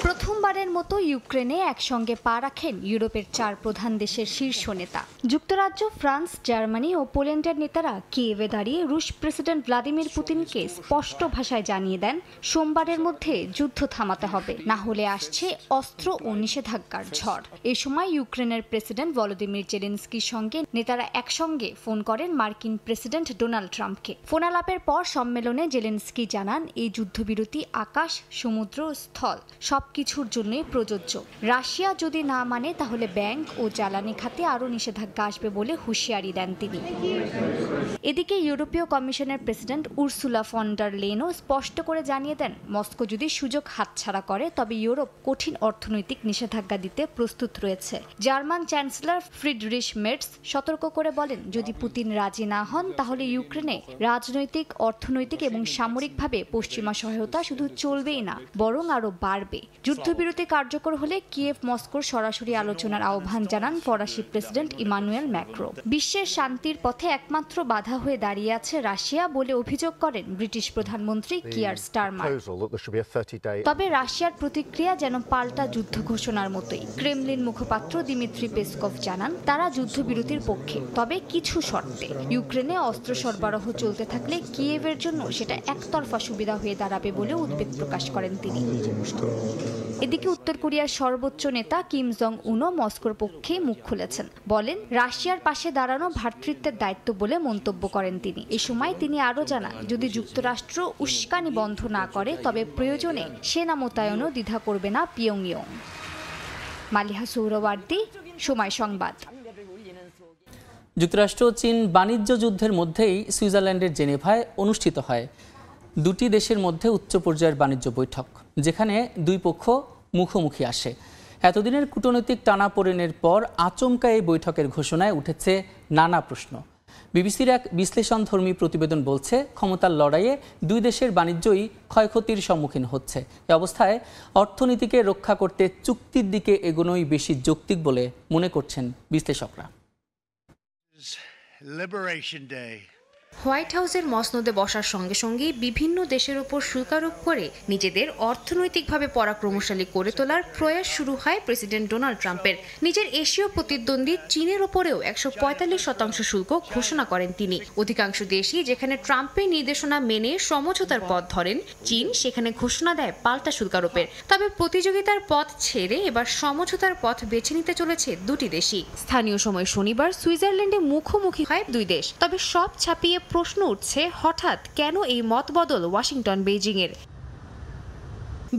প্রথমবারের মতো ইউক্রেনে একসঙ্গে পা রাখেন ইউরোপের 4 প্রধান দেশের শীর্ষ নেতা। যুক্তরাজ্য, ফ্রান্স, জার্মানি ও পোল্যান্ডের নেতারা কিয়েভে দাঁড়িয়ে রুশ প্রেসিডেন্ট ভ্লাদিমির পুতিনকে স্পষ্ট ভাষায় জানিয়ে দেন, সোমবারের মধ্যে যুদ্ধ থামাতে হবে, না হলে আসছে অস্ত্র ও নিষেধাজ্ঞার ঝড়। এ সময় ইউক্রেনের প্রেসিডেন্ট ভলোদিমির জেলেনস্কির সঙ্গে নেতারা একসঙ্গে ফোন করেন মার্কিন প্রেসিডেন্ট ডোনাল্ড ট্রাম্পকে। ফোনালাপের পর সম্মেলনে জেলেনস্কি জানান, এই যুদ্ধবিরতি আকাশ, সমুদ্র, স্থল সবকিছুর জন্যই প্রযোজ্য। রাশিয়া যদি না মানে তাহলে ব্যাংক ও জ্বালানি খাতে আরও নিষেধাজ্ঞা আসবে বলে হুঁশিয়ারি দেন তিনি। এদিকে ইউরোপীয় কমিশনের প্রেসিডেন্ট উর্সুলা ফন ডার লেয়েনও স্পষ্ট করে জানিয়ে দেন, মস্কো যদি সুযোগ হাতছাড়া করে তবে ইউরোপ কঠিন অর্থনৈতিক নিষেধাজ্ঞা দিতে প্রস্তুত রয়েছে। জার্মান চ্যান্সেলর ফ্রিডরিশ মের্টস সতর্ক করে বলেন, যদি পুতিন রাজি না হন তাহলে ইউক্রেনে রাজনৈতিক, অর্থনৈতিক এবং সামরিকভাবে পশ্চিমা সহায়তা শুধু চলবেই না, বরং আরও বাড়বে। যুদ্ধ যুদ্ধবিরতি কার্যকর হলে কিয়েভ মস্কোর সরাসরি আলোচনার আহ্বান জানান ফরাসি প্রেসিডেন্ট ইমানুয়েল ম্যাক্রো। বিশ্বের শান্তির পথে একমাত্র বাধা হয়ে দাঁড়িয়ে আছে রাশিয়া বলে অভিযোগ করেন ব্রিটিশ প্রধানমন্ত্রী কিয়ার স্টারমার। তবে রাশিয়ার প্রতিক্রিয়া যেন পাল্টা যুদ্ধ ঘোষণার মতোই। ক্রেমলিন মুখপাত্র দিমিত্রি পেসকভ জানান তারা যুদ্ধবিরতির পক্ষে, তবে কিছু শর্তে। ইউক্রেনে অস্ত্র সরবরাহ চলতে থাকলে কিয়েভের জন্য সেটা একতরফা সুবিধা হয়ে দাঁড়াবে বলে উদ্বেগ প্রকাশ করেন তিনি। এদিকে উত্তর কোরিয়ার সর্বোচ্চ নেতা কিম জং উনও মস্কোর পক্ষে মুখ খুলেছেন। বলেন রাশিয়ার পাশে দাঁড়ানো ভ্রাতৃত্বের দায়িত্ব বলে মন্তব্য করেন তিনি। এ সময় তিনি আরও জানান যদি যুক্তরাষ্ট্র উস্কানি বন্ধ না করে তবে প্রয়োজনে সেনা মোতায়েনও দ্বিধা করবে না পিয়ংইয়ং। মালিহা সৌরওয়ার্দী, সময় সংবাদ। যুক্তরাষ্ট্র চীন বাণিজ্য যুদ্ধের মধ্যেই সুইজারল্যান্ডের জেনেভায় অনুষ্ঠিত হয় দুটি দেশের মধ্যে উচ্চ পর্যায়ের বাণিজ্য বৈঠক, যেখানে দুই পক্ষ মুখোমুখি আসে। এতদিনের কূটনৈতিক টানাপোড়েনের পর আচমকা এই বৈঠকের ঘোষণায় উঠেছে নানা প্রশ্ন। বিবিসির এক বিশ্লেষণধর্মী প্রতিবেদন বলছে ক্ষমতার লড়াইয়ে দুই দেশের বাণিজ্যই ক্ষয়ক্ষতির সম্মুখীন হচ্ছে। এ অবস্থায় অর্থনীতিকে রক্ষা করতে চুক্তির দিকে এগোনোই বেশি যৌক্তিক বলে মনে করছেন বিশ্লেষকরা। হোয়াইট হাউসের মসনদে বসার সঙ্গে সঙ্গে বিভিন্ন দেশের উপর শুল্ক আরোপ করে নিজেদের অর্থনৈতিকভাবে পরাক্রমশালী করে তোলার প্রয়াস শুরু হয় প্রেসিডেন্ট ডোনাল্ড ট্রাম্পের। নিজের এশীয় প্রতিদ্বন্দ্বী চীনের ওপরেও 145% শুল্ক ঘোষণা করেন তিনি। অধিকাংশ দেশই যেখানে ট্রাম্পের নির্দেশনা মেনে সমঝোতার পথ ধরেন, চীন সেখানে ঘোষণা দেয় পাল্টা শুল্ক আরোপের। তবে প্রতিযোগিতার পথ ছেড়ে এবার সমঝোতার পথ বেছে নিতে চলেছে দুটি দেশই। স্থানীয় সময় শনিবার সুইজারল্যান্ডে মুখোমুখি হয় দুই দেশ। তবে সব ছাপিয়ে প্রশ্ন উঠছে হঠাৎ কেন এই মতবদল ওয়াশিংটন বেইজিং এর।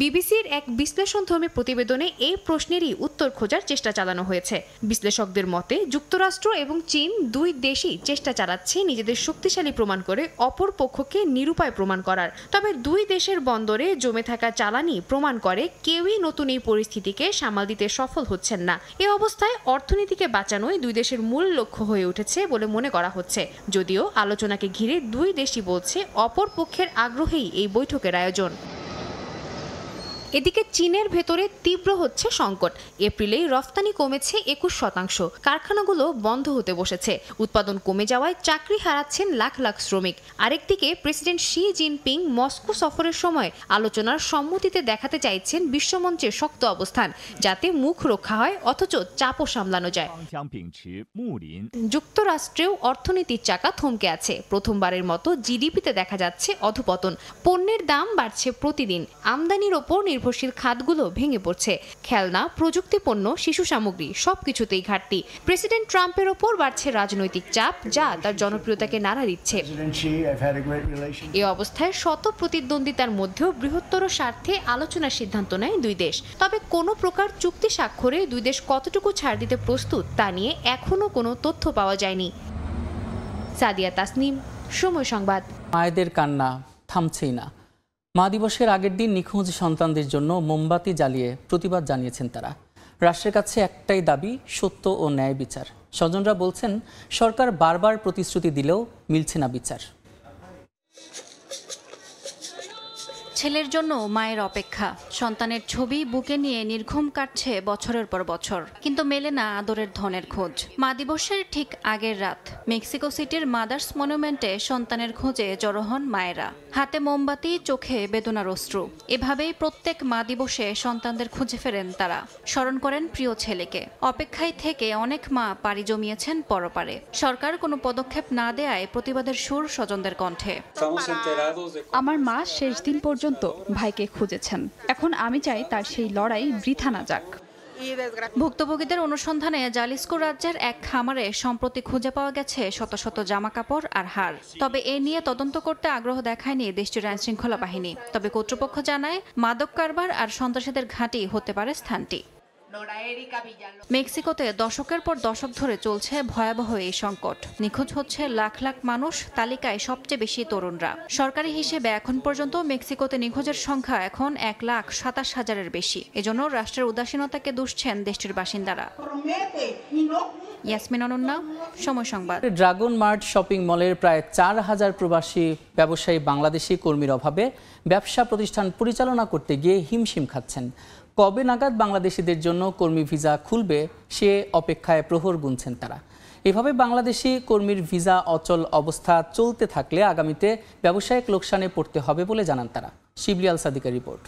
বিবিসির এক বিশ্লেষণধর্মী প্রতিবেদনে এই প্রশ্নেরই উত্তর খোঁজার চেষ্টা চালানো হয়েছে। বিশ্লেষকদের মতে যুক্তরাষ্ট্র এবং চীন দুই দেশই চেষ্টা চালাচ্ছে নিজেদের শক্তিশালী প্রমাণ করে অপর পক্ষকে নিরুপায় প্রমাণ করার। তবে দুই দেশের বন্দরে জমে থাকা জ্বালানি প্রমাণ করে কেউই নতুন এই পরিস্থিতিকে সামাল দিতে সফল হচ্ছেন না। এ অবস্থায় অর্থনীতিকে বাঁচানোই দুই দেশের মূল লক্ষ্য হয়ে উঠেছে বলে মনে করা হচ্ছে। যদিও আলোচনাকে ঘিরে দুই দেশই বলছে অপর পক্ষের আগ্রহেই এই বৈঠকের আয়োজন। এদিকে চীনের ভেতরে তীব্র হচ্ছে সংকট। এপ্রিলেই রফতানি কমেছে 21%। কারখানাগুলো বন্ধ হতে বসেছে। উৎপাদন কমে যাওয়ায় চাকরি হারাচ্ছেন লাখ লাখ শ্রমিক। আরেকদিকে প্রেসিডেন্ট শি জিনপিং মস্কো সফরের সময় আলোচনার সম্মতিতে দেখাতে চাইছেন বিশ্বমঞ্চের শক্ত অবস্থান, যাতে মুখ রক্ষা হয় অথচ চাপও সামলানো যায়। যুক্তরাষ্ট্রেও অর্থনীতির চাকা থমকে আছে। প্রথমবারের মতো জিডিপিতে দেখা যাচ্ছে অধপতন। পণ্যের দাম বাড়ছে প্রতিদিন। আমদানির ওপর নির্ভরশীল খাতগুলো ভেঙে পড়ছে। খেলনা, প্রযুক্তি পণ্য, শিশু সামগ্রী সবকিছুতেই ঘাটতি। প্রেসিডেন্ট ট্রাম্পের ওপর বাড়ছে রাজনৈতিক চাপ, যা তার জনপ্রিয়তাকে নাড়া দিচ্ছে। এ অবস্থায় শত প্রতিদ্বন্দ্বিতার মধ্যেও বৃহত্তর স্বার্থে আলোচনার সিদ্ধান্ত নেয় দুই দেশ। তবে কোনো প্রকার চুক্তি স্বাক্ষরে দুই দেশ কতটুকু ছাড় দিতে প্রস্তুত তা নিয়ে এখনো কোনো তথ্য পাওয়া যায়নি। সাদিয়া তাসনিম, সময় সংবাদ। মায়েদের কান্না থামছেই না। মা দিবসের আগের দিন নিখোঁজ সন্তানদের জন্য মোমবাতি জ্বালিয়ে প্রতিবাদ জানিয়েছেন তারা। রাষ্ট্রের কাছে একটাই দাবি, সত্য ও ন্যায় বিচার। স্বজনরা বলছেন সরকার বারবার প্রতিশ্রুতি দিলেও মিলছে না বিচার। ছেলের জন্য মায়ের অপেক্ষা। সন্তানের ছবি বুকে নিয়ে নির্ঘুম কাটছে বছরের পর বছর, কিন্তু মেলে না আদরের ধনের খোঁজ। মা দিবসের ঠিক আগের রাত মেক্সিকো সিটির মাদার্স মনুমেন্টে সন্তানের খোঁজে জড়ো হন মায়েরা। হাতে মোমবাতি, চোখে বেদনার অশ্রু। এভাবেই প্রত্যেক মা দিবসে সন্তানদের খুঁজে ফেরেন তারা, স্মরণ করেন প্রিয় ছেলেকে। অপেক্ষায় থেকে অনেক মা পাড়ি জমিয়েছেন পরপারে। সরকার কোনো পদক্ষেপ না দেয়ায় প্রতিবাদের সুর স্বজনদের কণ্ঠে। আমার মা শেষ দিন পর্যন্ত ভাইকে খুঁজেছেন। এখন আমি চাই তার সেই লড়াই বৃথা না যাক। ভুক্তভোগীদের অনুসন্ধানে জালিস্কো রাজ্যের এক খামারে সম্প্রতি খুঁজে পাওয়া গেছে শত শত জামা কাপড় আর হার। তবে এ নিয়ে তদন্ত করতে আগ্রহ দেখায়নি দেশটির আইনশৃঙ্খলা বাহিনী। তবে কর্তৃপক্ষ জানায় মাদক কারবার আর সন্ত্রাসীদের ঘাঁটি হতে পারে স্থানটি। মেক্সিকোতে দশকের পর দশক ধরে চলছে ভয়াবহ এই সংকট। নিখোঁজ হচ্ছে লাখ লাখ মানুষ, তালিকায় সবচেয়ে বেশি তরুণরা। সরকারি হিসেবে এখন পর্যন্ত মেক্সিকোতে নিখোঁজের সংখ্যা এখন 1,27,000-এর বেশি। এজন্য রাষ্ট্রের উদাসীনতাকে দুষছেন দেশটির বাসিন্দারা। ইয়াসমিন অনন্যা, সময় সংবাদ। ড্রাগন মার্ট শপিং মলের প্রায় 4000 প্রবাসী ব্যবসায়ী বাংলাদেশি কর্মীর অভাবে ব্যবসা প্রতিষ্ঠান পরিচালনা করতে গিয়ে হিমশিম খাচ্ছেন। কবে নাগাদ বাংলাদেশিদের জন্য কর্মী ভিসা খুলবে সে অপেক্ষায় প্রহর গুনছেন তারা। এভাবে বাংলাদেশি কর্মীর ভিসা অচল অবস্থা চলতে থাকলে আগামীতে ব্যবসায়িক লোকসানে পড়তে হবে বলে জানান তারা। শিবলি আল সাদিকের রিপোর্ট।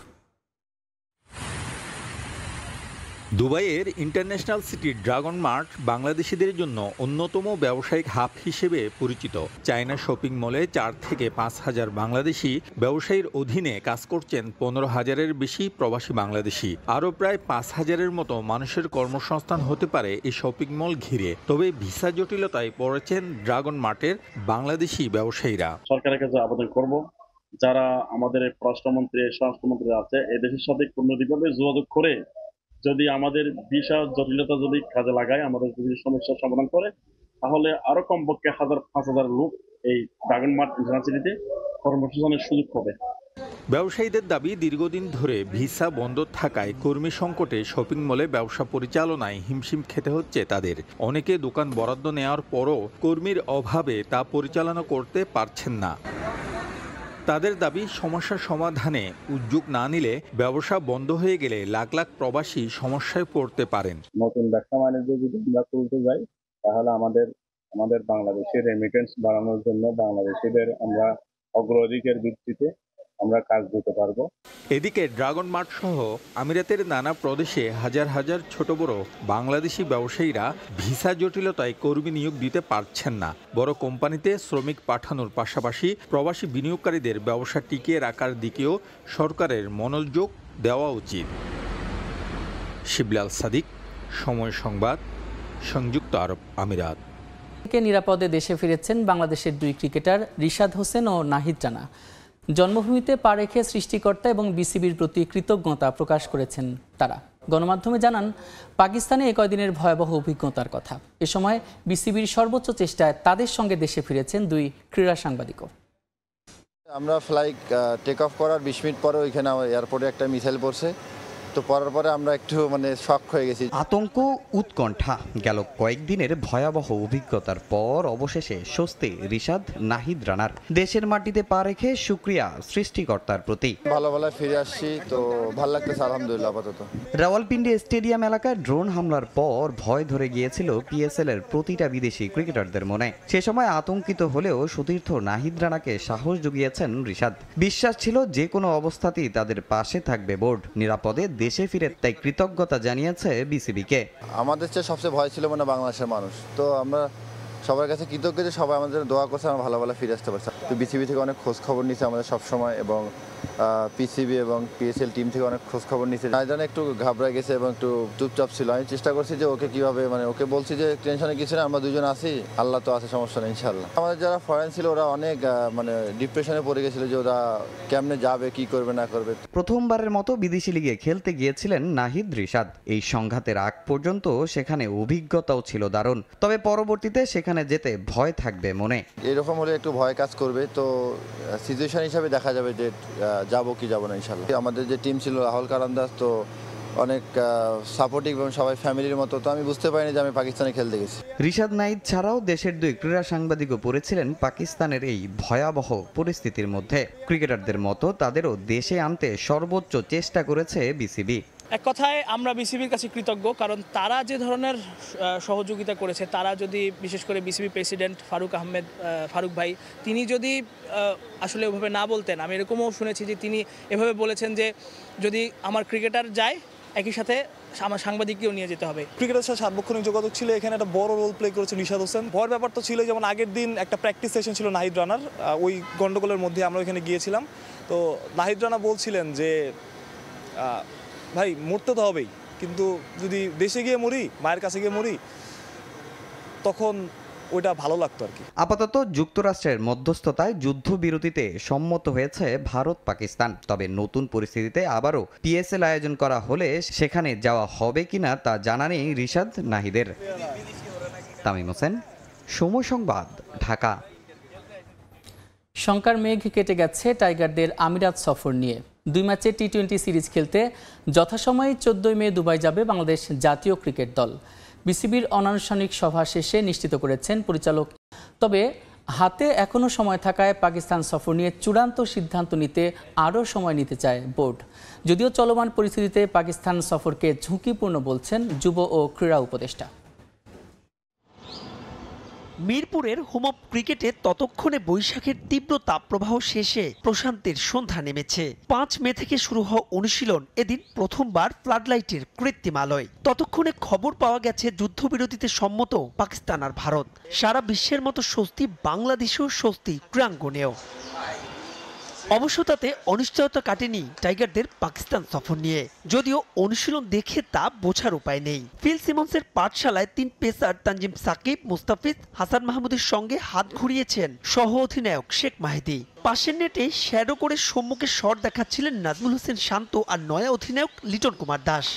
দুবাইয়ের ইন্টারন্যাশনাল সিটি ড্রাগন মার্ট বাংলাদেশিদের জন্য অন্যতম ব্যবসায়িক হাব হিসেবে পরিচিত। চায়না শপিং মলে 4 থেকে 5,000 বাংলাদেশি ব্যবসায়ীর অধীনে কাজ করছেন 15,000-এর বেশি প্রবাসী বাংলাদেশি। আরও প্রায় 5,000-এর মতো মানুষের কর্মসংস্থান হতে পারে এই শপিং মল ঘিরে। তবে ভিসা জটিলতায় পড়েছেন ড্রাগন মার্টের বাংলাদেশি ব্যবসায়ীরা। সরকারের কাছে আবেদন করব, যারা আমাদের পররাষ্ট্রমন্ত্রী স্বরাষ্ট্রমন্ত্রী আছে এদেশের সাথে কোনোভাবে যোগাযোগ করে যদি আমাদের ভিসা জটিলতা যদি কাজে লাগায়, আমাদের যদি সমস্যার সমাধান করে, তাহলে আরো কমপক্ষে 5,000 লোক এই ড্রাগন মার্ট ইন্টারন্যাশনালিতে কর্মসংস্থানের সুযোগ পাবে। ব্যবসায়ীদের দাবি, দীর্ঘদিন ধরে ভিসা বন্ধ থাকায় কর্মী সংকটে শপিং মলে ব্যবসা পরিচালনায় হিমশিম খেতে হচ্ছে তাদের। অনেকে দোকান বরাদ্দ নেওয়ার পরও কর্মীর অভাবে তা পরিচালনা করতে পারছেন না। তাদের দাবি, সমস্যার সমাধানে উদ্যোগ না নিলে ব্যবসা বন্ধ হয়ে গেলে লাখ লাখ প্রবাসী সমস্যায় পড়তে পারেন। নতুন ব্যবসা বাণিজ্য যদি আমরা তুলতে যাই, তাহলে আমাদের বাংলাদেশের রেমিটেন্স বাড়ানোর জন্য বাংলাদেশিদের আমরা অগ্রাধিকার ভিত্তিতে আমরা কাজ দিতে পারবো। এদিকে ড্রাগন মার্ট সহ আমিরাতের নানা প্রদেশে হাজার হাজার ছোট বড় বাংলাদেশি ব্যবসায়ীরা ভিসা জটিলতায় কর্মী নিয়োগ দিতে পারছেন না। বড় কোম্পানিতে শ্রমিক পাঠানোর পাশাপাশি প্রবাসী বিনিয়োগকারীদের ব্যবসা টিকিয়ে রাখার দিকেও সরকারের মনোযোগ দেওয়া উচিত। শিবলি আল সাদিক, সময় সংবাদ, সংযুক্ত আরব আমিরাত। নিরাপদে দেশে ফিরেছেন বাংলাদেশের 2 ক্রিকেটার রিশাদ হোসেন ও নাহিদ রানা। জন্মভূমিতে পা রেখে সৃষ্টিকর্তা এবং বিসিবির প্রতি কৃতজ্ঞতা প্রকাশ করেছেন তারা। গণমাধ্যমে জানান, পাকিস্তানে কয়দিনের ভয়াবহ অভিজ্ঞতার কথা। এ সময় বিসিবির সর্বোচ্চ চেষ্টায় তাদের সঙ্গে দেশে ফিরেছেন 2 ক্রীড়া সাংবাদিকও। আমরা ফ্লাইট টেক অফ করার 20 মিনিট পরে ওইখানে এয়ারপোর্টে একটা মিসাইল পড়ছে, তো পরার পরে আমরা একটু শক হয়ে গেছি। আতঙ্ক, উৎকণ্ঠা, গেল কয়েকদিনের ভয়াবহ অভিজ্ঞতার পর অবশেষে স্বস্তি রিশাদ, নাহিদ রানার। দেশের মাটিতে পা রেখে শুকরিয়া সৃষ্টিকর্তার প্রতি। ভালো ফিরে আসছি, তো ভালো লাগতেছে আলহামদুলিল্লাহ। আপাতত রাওয়ালপিন্ডি স্টেডিয়াম এলাকায় ড্রোন হামলার পর ভয় ধরে গিয়েছিল পিএসএল এর প্রতিটা বিদেশি ক্রিকেটারদের মনে। সে সময় আতঙ্কিত হলেও সতীর্থ নাহিদ রানাকে সাহস জুগিয়েছেন রিশাদ। বিশ্বাস ছিল যে কোনো অবস্থাতেই তাদের পাশে থাকবে বোর্ড। নিরাপদে দেশে ফিরে তাই কৃতজ্ঞতা জানিয়েছে বিসিবিকে। আমাদের চেয়ে সবচেয়ে ভয় ছিল বাংলাদেশের মানুষ, তো আমরা সবার কাছে কৃতজ্ঞ যে সবাই আমাদের দোয়া করছে আমরা ভালো ফিরে আসতে পারছি। তো বিসিবি থেকে অনেক খোঁজ খবর নিচ্ছে আমাদের সবসময়, এবং পিসিবি এবং পিএসএল টিম থেকে অনেক খোঁজ খবর নিচ্ছে। নাইজান একটু ঘাবড়ে গেছে এবং একটু চুপচাপ ছিল। আমি চেষ্টা করছি যে ওকে কিভাবে ওকে বলছি যে টেনশনে কিছু না, আমরা দুজন আছি, আল্লাহ তো আছে, সমস্যা নেই ইনশাল্লাহ। আমাদের যারা ফরেন ছিল ওরা অনেক ডিপ্রেশনে পড়ে গেছিল যে ওরা কেমনে যাবে, কি করবে না করবে। প্রথমবারের মতো বিদেশি লিগে খেলতে গিয়েছিলেন নাহিদ, রিশাদ। এই সংঘাতের আগ পর্যন্ত সেখানে অভিজ্ঞতাও ছিল দারুণ, তবে পরবর্তীতে সেখানে যেতে ভয় থাকবে মনে। এরকম হলে একটু ভয় কাজ করবে, তো সিচুয়েশন হিসাবে দেখা যাবে যে যাবো কি যাবো না ইনশাল্লাহ। আমাদের যে টিম ছিল রাহুল কারান্দাজ তো অনেক সাপোর্টিভ এবং সবাই ফ্যামিলির মতো, তো আমি বুঝতে পারিনি যে আমি পাকিস্তানে খেলতে গেছি। রিশাদ, নাহিদ ছাড়াও দেশের 2 ক্রীড়া সাংবাদিকও পড়েছিলেন পাকিস্তানের এই ভয়াবহ পরিস্থিতির মধ্যে। ক্রিকেটারদের মতো তাদেরও দেশে আনতে সর্বোচ্চ চেষ্টা করেছে বিসিবি। এক কথায় আমরা বিসিবির কাছে কৃতজ্ঞ, কারণ তারা যে ধরনের সহযোগিতা করেছে, তারা যদি বিশেষ করে বিসিবি প্রেসিডেন্ট ফারুক ভাই, তিনি যদি আসলে ওভাবে না বলতেন, আমি এরকমও শুনেছি যে তিনি এভাবে বলেছেন যে যদি আমার ক্রিকেটার যায় একই সাথে আমার সাংবাদিককেও নিয়ে যেতে হবে। ক্রিকেটের সাথে সার্বক্ষণিক যোগাযোগ ছিল, এখানে একটা বড় রোল প্লে করেছে রিশাদ হোসেন। ভয়ের ব্যাপার তো ছিল, যেমন আগের দিন একটা প্র্যাকটিস সেশন ছিল নাহিদ রানার, ওই গন্ডগোলের মধ্যে আমরা ওইখানে গিয়েছিলাম। তো নাহিদ রানা বলছিলেন যে ভাই মরতে তো হবেই, কিন্তু যদি দেশে গিয়ে মরি, মায়ের কাছে গিয়ে মরি, তখন ওইটা ভালো লাগতো আর কি। আপাতত যুক্তরাষ্ট্রের মধ্যস্থতায় যুদ্ধবিরতিতে সম্মত হয়েছে ভারত পাকিস্তান। তবে নতুন পরিস্থিতিতে আবারও পিএসএল আয়োজন করা হলে সেখানে যাওয়া হবে কিনা তা জানা নেই রিশাদ, নাহিদের। তামিম হোসেন, সময় সংবাদ, ঢাকা। শঙ্কার মেঘ কেটে গেছে টাইগারদের আমিরাত সফর নিয়ে। 2 ম্যাচের টি-20 সিরিজ খেলতে যথাসময়ে 14 মে দুবাই যাবে বাংলাদেশ জাতীয় ক্রিকেট দল। বিসিবির অনানুষ্ঠানিক সভা শেষে নিশ্চিত করেছেন পরিচালক। তবে হাতে এখনও সময় থাকায় পাকিস্তান সফর নিয়ে চূড়ান্ত সিদ্ধান্ত নিতে আরও সময় নিতে চায় বোর্ড। যদিও চলমান পরিস্থিতিতে পাকিস্তান সফরকে ঝুঁকিপূর্ণ বলছেন যুব ও ক্রীড়া উপদেষ্টা। মিরপুরের হোম অফ ক্রিকেটে ততক্ষণে বৈশাখের তীব্র তাপপ্রবাহ শেষে প্রশান্তির সন্ধ্যা নেমেছে। 5 মে থেকে শুরু হওয়া অনুশীলন এদিন প্রথমবার ফ্লাডলাইটের কৃত্রিম আলোয়। ততক্ষণে খবর পাওয়া গেছে যুদ্ধবিরতিতে সম্মত পাকিস্তান আর ভারত। সারা বিশ্বের মতো স্বস্তি বাংলাদেশেও স্বস্তি ক্রীড়াঙ্গনেও। অবশ্য তাতে অনিশ্চয়তা কাটেনি টাইগারদের পাকিস্তান সফর নিয়ে। যদিও অনুশীলন দেখে তা বোঝার উপায় নেই। ফিল সিমন্সের পাঠশালায় 3 পেসার তানজিম সাকিব, মুস্তাফিজ, হাসান মাহমুদের সঙ্গে হাত ঘুরিয়েছেন সহ অধিনায়ক শেখ মাহেদী। পাশের নেটে শ্যাডো করে সম্মুখে শট দেখাচ্ছিলেন নাজমুল হোসেন শান্ত আর নয়া অধিনায়ক লিটন কুমার দাস।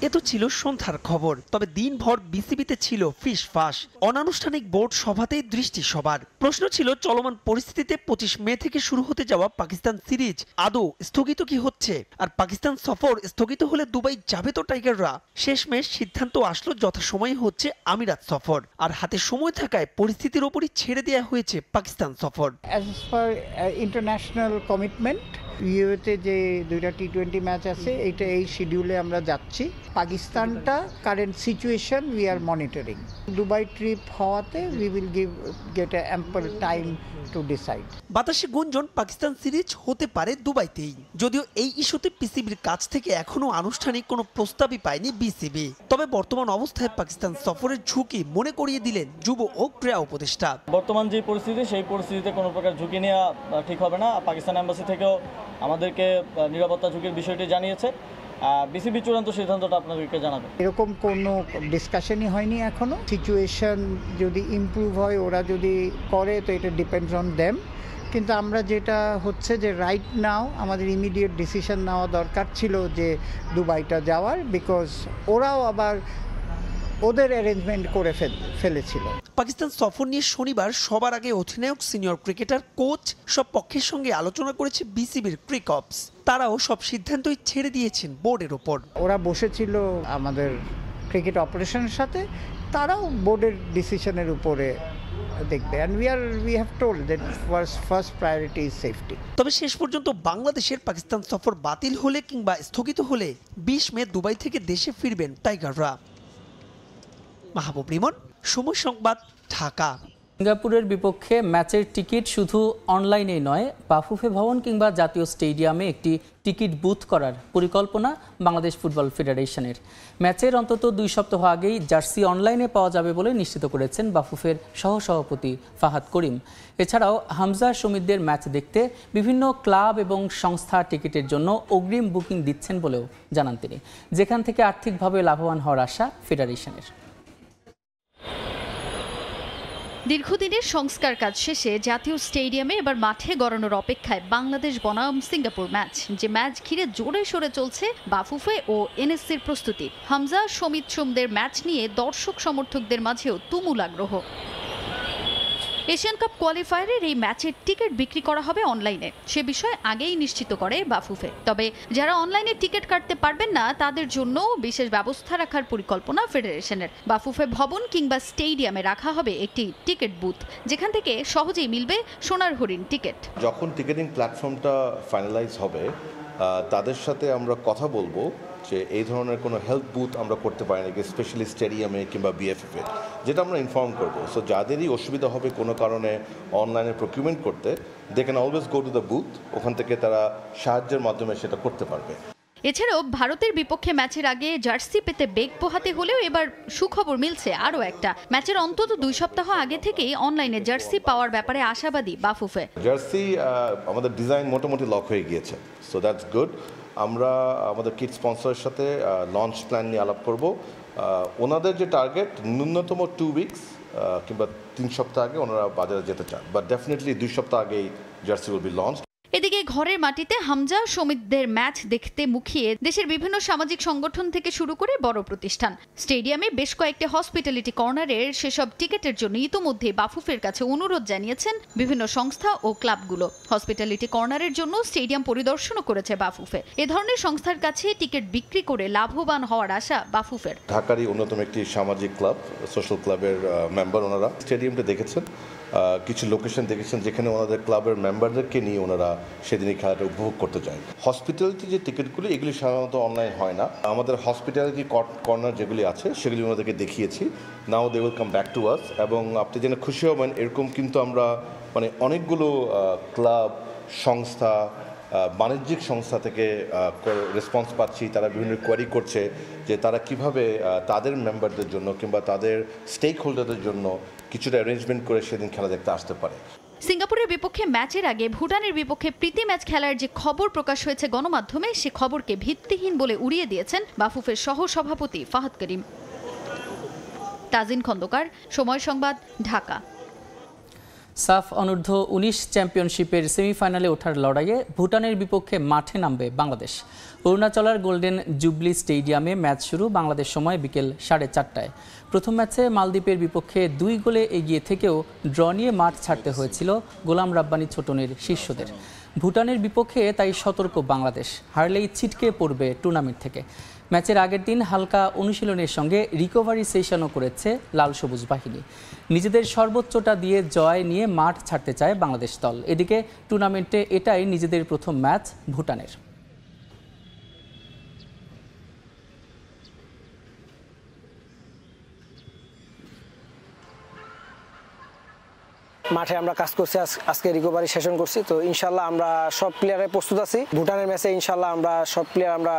এ তো ছিল সন্ধ্যার খবর। তবে দিনভর বিসিবিতে ছিল ফিসফাস। অনানুষ্ঠানিক বোর্ড সভাতেই দৃষ্টি সবার। প্রশ্ন ছিল চলমান পরিস্থিতিতে 25 মে থেকে শুরু হতে যাওয়া পাকিস্তান সিরিজ আদৌ স্থগিত কি হচ্ছে, আর পাকিস্তান সফর স্থগিত হলে দুবাই যাবে তো টাইগাররা। শেষমেশ সিদ্ধান্ত আসলো যথাসময়ে হচ্ছে আমিরাত সফর, আর হাতে সময় থাকায় পরিস্থিতির ওপরই ছেড়ে দেওয়া হয়েছে পাকিস্তান সফর। অ্যাজ পার ইন্টারন্যাশনাল কমিটমেন্ট ইউএতে যে 2টা টি20 ম্যাচ আছে এইটা এই শিডিউলে আমরা যাচ্ছি। পাকিস্তানটা current situation we are monitoring. Dubai trip হওয়াতে we will get a ample time to decide. বাতাসে গুঞ্জন পাকিস্তান সিরিজ হতে পারে দুবাইতেই। যদিও এই ইস্যুতে পিসিবির কাছ থেকে এখনো আনুষ্ঠানিক কোনো প্রস্তাবই পায়নি বিসিবি। তবে বর্তমান অবস্থায় পাকিস্তান সফরের ঝুঁকি মনে করিয়ে দিলেন যুব ও ক্রীড়া উপদেষ্টা। বর্তমান যে পরিস্থিতি সেই পরিস্থিতিতে কোনো প্রকার ঝুঁকি নেওয়া ঠিক হবে না। পাকিস্তান এম্বাসি থেকেও আমাদেরকে নিরাপত্তা ঝুঁকির বিষয়টি জানিয়েছে। বিসিবি চূড়ান্ত সিদ্ধান্তটা আপনাদেরকে জানাবে। এরকম কোনো ডিসকাশনই হয়নি এখনো। সিচুয়েশন যদি ইমপ্রুভ হয়, ওরা যদি করে, তো এটা ডিপেন্ডস অন দেম। কিন্তু আমরা যেটা হচ্ছে যে রাইট নাও আমাদের ইমিডিয়েট ডিসিশন নেওয়া দরকার ছিল যে দুবাইটা যাওয়ার, বিকজ ওরাও আবার ওদের অ্যারেঞ্জমেন্ট করে ফেলেছিল। পাকিস্তান সফর নিয়ে শনিবার সবার আগে অধিনায়ক, সিনিয়র ক্রিকেটার, কোচ সব পক্ষের সঙ্গে আলোচনা করেছে বিসিবির ক্রিকঅপস। তারাও সব সিদ্ধান্তই ছেড়ে দিয়েছেন বোর্ডের ওপর। ওরা বসেছিল আমাদের ক্রিকেট অপারেশনের সাথে, তারাও বোর্ডের ডিসিশনের উপরে দেখবে। and we have told that first priority is safety. তবে শেষ পর্যন্ত বাংলাদেশের পাকিস্তান সফর বাতিল হলে কিংবা স্থগিত হলে 20 মে দুবাই থেকে দেশে ফিরবেন টাইগাররা। মাহবুব রিমন, সময় সংবাদ, ঢাকা। সিঙ্গাপুরের বিপক্ষে ম্যাচের টিকিট শুধু অনলাইনেই নয়, বাফুফে ভবন কিংবা জাতীয় স্টেডিয়ামে একটি টিকিট বুথ করার পরিকল্পনা বাংলাদেশ ফুটবল ফেডারেশনের। ম্যাচের অন্তত 2 সপ্তাহ আগেই জার্সি অনলাইনে পাওয়া যাবে বলে নিশ্চিত করেছেন বাফুফের সহসভাপতি ফাহাদ করিম। এছাড়াও হামজা সমিতদের ম্যাচ দেখতে বিভিন্ন ক্লাব এবং সংস্থা টিকিটের জন্য অগ্রিম বুকিং দিচ্ছেন বলেও জানান তিনি, যেখান থেকে আর্থিকভাবে লাভবান হওয়ার আশা ফেডারেশনের। দীর্ঘদিনের সংস্কার কাজ শেষে জাতীয় স্টেডিয়ামে এবার মাঠে গড়ানোর অপেক্ষায় বাংলাদেশ বনাম সিঙ্গাপুর ম্যাচ। যে ম্যাচ ঘিরে জোরে সোরে চলছে বাফুফে ও এনএসসির প্রস্তুতি। হামজা সমিত সোমদের ম্যাচ নিয়ে দর্শক সমর্থকদের মাঝেও তুমুল আগ্রহ। এশিয়ান কাপ কোয়ালিফায়ারের এই ম্যাচের টিকিট বিক্রি করা হবে অনলাইনে, সে বিষয়ে আগেই নিশ্চিত করে বাফুফে। তবে যারা অনলাইনে টিকিট কাটতে পারবেন না তাদের জন্য বিশেষ ব্যবস্থা রাখার পরিকল্পনা ফেডারেশনের। বাফুফে ভবন কিংবা স্টেডিয়ামে রাখা হবে একটি টিকিট বুথ, যেখান থেকে সহজেই মিলবে সোনার হরিণ টিকিট। যখন টিকিটিং প্ল্যাটফর্মটা ফাইনালাইজ হবে তাদের সাথে আমরা কথা বলবো যে এই ধরনের কোনো হেল্প বুথ আমরা করতে পারি নাকি, স্পেশালি স্টেডিয়ামে কিংবা বিএফএফে, যেটা আমরা ইনফর্ম করবো। সো যাদেরই অসুবিধা হবে কোনো কারণে অনলাইনে প্রকিউরমেন্ট করতে, they can always go to the booth, ওখান থেকে তারা সাহায্যের মাধ্যমে সেটা করতে পারবে। এছাড়াও ভারতের বিপক্ষে ম্যাচের আগে জার্সি পেতে বেগ পোহাতে হলেও এবার সুখবর মিলছে আরও একটা। ম্যাচের অন্তত 2 সপ্তাহ আগে থেকেই অনলাইনে জার্সি পাওয়ার ব্যাপারে আশাবাদী বাফুফে। জার্সি আমাদের ডিজাইন মোটামুটি লক হয়ে গিয়েছে, সো দ্যাটস গুড। আমরা আমাদের কিট স্পন্সরের সাথে লঞ্চ প্ল্যান নিয়ে আলাপ করব। ওনাদের যে টার্গেট ন্যূনতম 2 উইকস কিংবা 3 সপ্তাহ আগে ওনারা বাজারে যেতে চান, বাট ডেফিনেটলি 2 সপ্তাহ আগেই জার্সি উইল বি লঞ্চ। এদিকে ঘরের মাটিতে হামজা সমিতদের ম্যাচ দেখতে মুখিয়ে দেশের বিভিন্ন সামাজিক সংগঠন থেকে শুরু করে বড় প্রতিষ্ঠান। স্টেডিয়ামে বেশ কয়েকটি হসপিটালিটি কর্নারের সেসব টিকেটের জন্য ইতোমধ্যে বাফুফের কাছে অনুরোধ জানিয়েছেন বিভিন্ন সংস্থা ও ক্লাবগুলো। হসপিটালিটি কর্নারের জন্য স্টেডিয়াম পরিদর্শনও করেছে বাফুফে। এ ধরনের সংস্থার কাছে টিকিট বিক্রি করে লাভবান হওয়ার আশা বাফুফের। ঢাকারই অন্যতম একটি সামাজিক ক্লাব, সোশ্যাল ক্লাবের মেম্বার ওনারা স্টেডিয়ামটা দেখেছেন, কিছু লোকেশন দেখেছেন যেখানে ওনাদের ক্লাবের মেম্বারদেরকে নিয়ে ওনারা সেদিনই খেলাটা উপভোগ করতে চায়। হসপিটালিটি যে টিকিটগুলি এগুলি সাধারণত অনলাইন হয় না। আমাদের হসপিটালিটি কর্নার যেগুলি আছে সেগুলি ওনাদেরকে দেখিয়েছি। Now they will come back to us. এবং আপনি জেনে খুশি হবেন এরকম কিন্তু আমরা মানে অনেকগুলো ক্লাব, সংস্থা, বাণিজ্যিক সংস্থা থেকে রেসপন্স পাচ্ছি। তারা বিভিন্ন কোয়ারি করছে যে তারা কিভাবে তাদের মেম্বারদের জন্য কিংবা তাদের স্টেক হোল্ডারদের জন্য কিছুটা অ্যারেঞ্জমেন্ট করে সেদিন খেলা দেখতে আসতে পারে। সিঙ্গাপুরের বিপক্ষে ম্যাচের আগে ভুটানের বিপক্ষে প্রীতি ম্যাচ খেলার যে খবর প্রকাশ হয়েছে গণমাধ্যমে, সে খবরকে ভিত্তিহীন বলে উড়িয়ে দিয়েছেন বাফুফের সহ সভাপতি ফাহাদ করিম। তাজিন খন্দকার, সময় সংবাদ, ঢাকা। সাফ অনূর্ধ্ব 19 চ্যাম্পিয়নশিপের সেমিফাইনালে ওঠার লড়াইয়ে ভুটানের বিপক্ষে মাঠে নামবে বাংলাদেশ। অরুণাচলের গোল্ডেন জুবলি স্টেডিয়ামে ম্যাচ শুরু বাংলাদেশ সময় বিকেল 4:30টায়। প্রথম ম্যাচে মালদ্বীপের বিপক্ষে 2 গোলে এগিয়ে থেকেও ড্র নিয়ে মাঠ ছাড়তে হয়েছিল গোলাম রাব্বানী ছোটনের শিষ্যদের। ভুটানের বিপক্ষে তাই সতর্ক বাংলাদেশ, হারলেই ছিটকে পড়বে টুর্নামেন্ট থেকে। ম্যাচের আগের দিন হালকা অনুশীলনের সঙ্গে রিকভারি সেশনও করেছে লাল সবুজ বাহিনী। নিজেদের সর্বোচ্চটা দিয়ে জয় নিয়ে মাঠ ছাড়তে চায় বাংলাদেশ দল। এদিকে টুর্নামেন্টে এটাই নিজেদের প্রথম ম্যাচ ভুটানের। মাঠে আমরা কাজ করছি, আজকে রিকভারি সেশন করছি, তো ইনশাল্লাহ আমরা সব প্লেয়ারে প্রস্তুত আছি। ভুটানের ম্যাচে ইনশাল্লাহ আমরা সব প্লেয়ার আমরা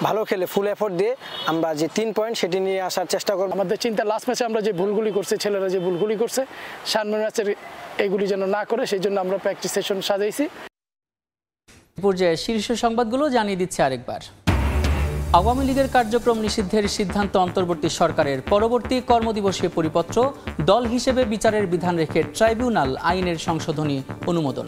ভালো খেলে ফুল এফোর্ট দিয়ে আমরা যে 3 পয়েন্ট সেটি নিয়ে আসার চেষ্টা করব। আমাদের চিন্তা লাস্ট ম্যাচে আমরা যে ভুলগুলি করছি, ছেলেরা যে ভুলগুলি করছে সামনের ম্যাচের এগুলি যেন না করে, সেই জন্য আমরা প্র্যাকটিস সেশন সাজাইছি। পর্যায়ে শীর্ষ সংবাদগুলো জানিয়ে দিচ্ছে আরেকবার। আওয়ামী লীগের কার্যক্রম নিষিদ্ধের সিদ্ধান্ত অন্তর্বর্তী সরকারের। পরবর্তী কর্মদিবসে পরিপত্র, দল হিসেবে বিচারের বিধান রেখে ট্রাইব্যুনাল আইনের সংশোধনী অনুমোদন।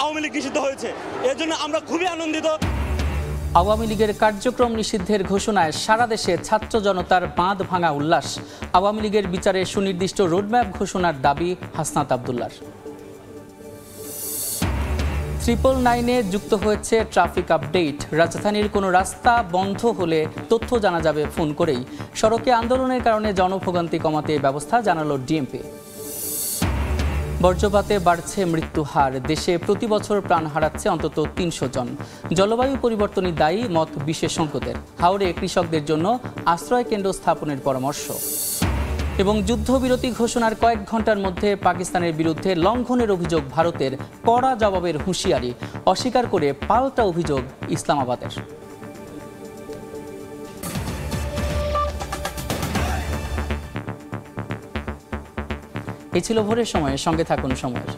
আওয়ামী লীগ নিষিদ্ধ হয়েছে, এর জন্য আমরা খুবই আনন্দিত। আওয়ামী লীগের কার্যক্রম নিষিদ্ধের ঘোষণায় সারা দেশে ছাত্র জনতার বাঁধ ভাঙা উল্লাস। আওয়ামী লীগের বিচারে সুনির্দিষ্ট রোডম্যাপ ঘোষণার দাবি হাসনাত আব্দুল্লাহর। 999-এ যুক্ত হয়েছে ট্রাফিক আপডেট। রাজধানীর কোনো রাস্তা বন্ধ হলে তথ্য জানা যাবে ফোন করেই। সড়কে আন্দোলনের কারণে জনভোগান্তি কমাতে ব্যবস্থা জানালো ডিএমপি। বজ্রপাতে বাড়ছে মৃত্যু হার। দেশে প্রতি বছর প্রাণ হারাচ্ছে অন্তত 300 জন। জলবায়ু পরিবর্তনই দায়ী মত বিশেষজ্ঞদের। হাওড়ে কৃষকদের জন্য আশ্রয় কেন্দ্র স্থাপনের পরামর্শ। এবং যুদ্ধবিরতি ঘোষণার কয়েক ঘন্টার মধ্যে পাকিস্তানের বিরুদ্ধে লঙ্ঘনের অভিযোগ ভারতের, কড়া জবাবের হুঁশিয়ারি। অস্বীকার করে পাল্টা অভিযোগ ইসলামাবাদের। এই ছিল ভোরের সময়ের সঙ্গে থাকুন সময়ের।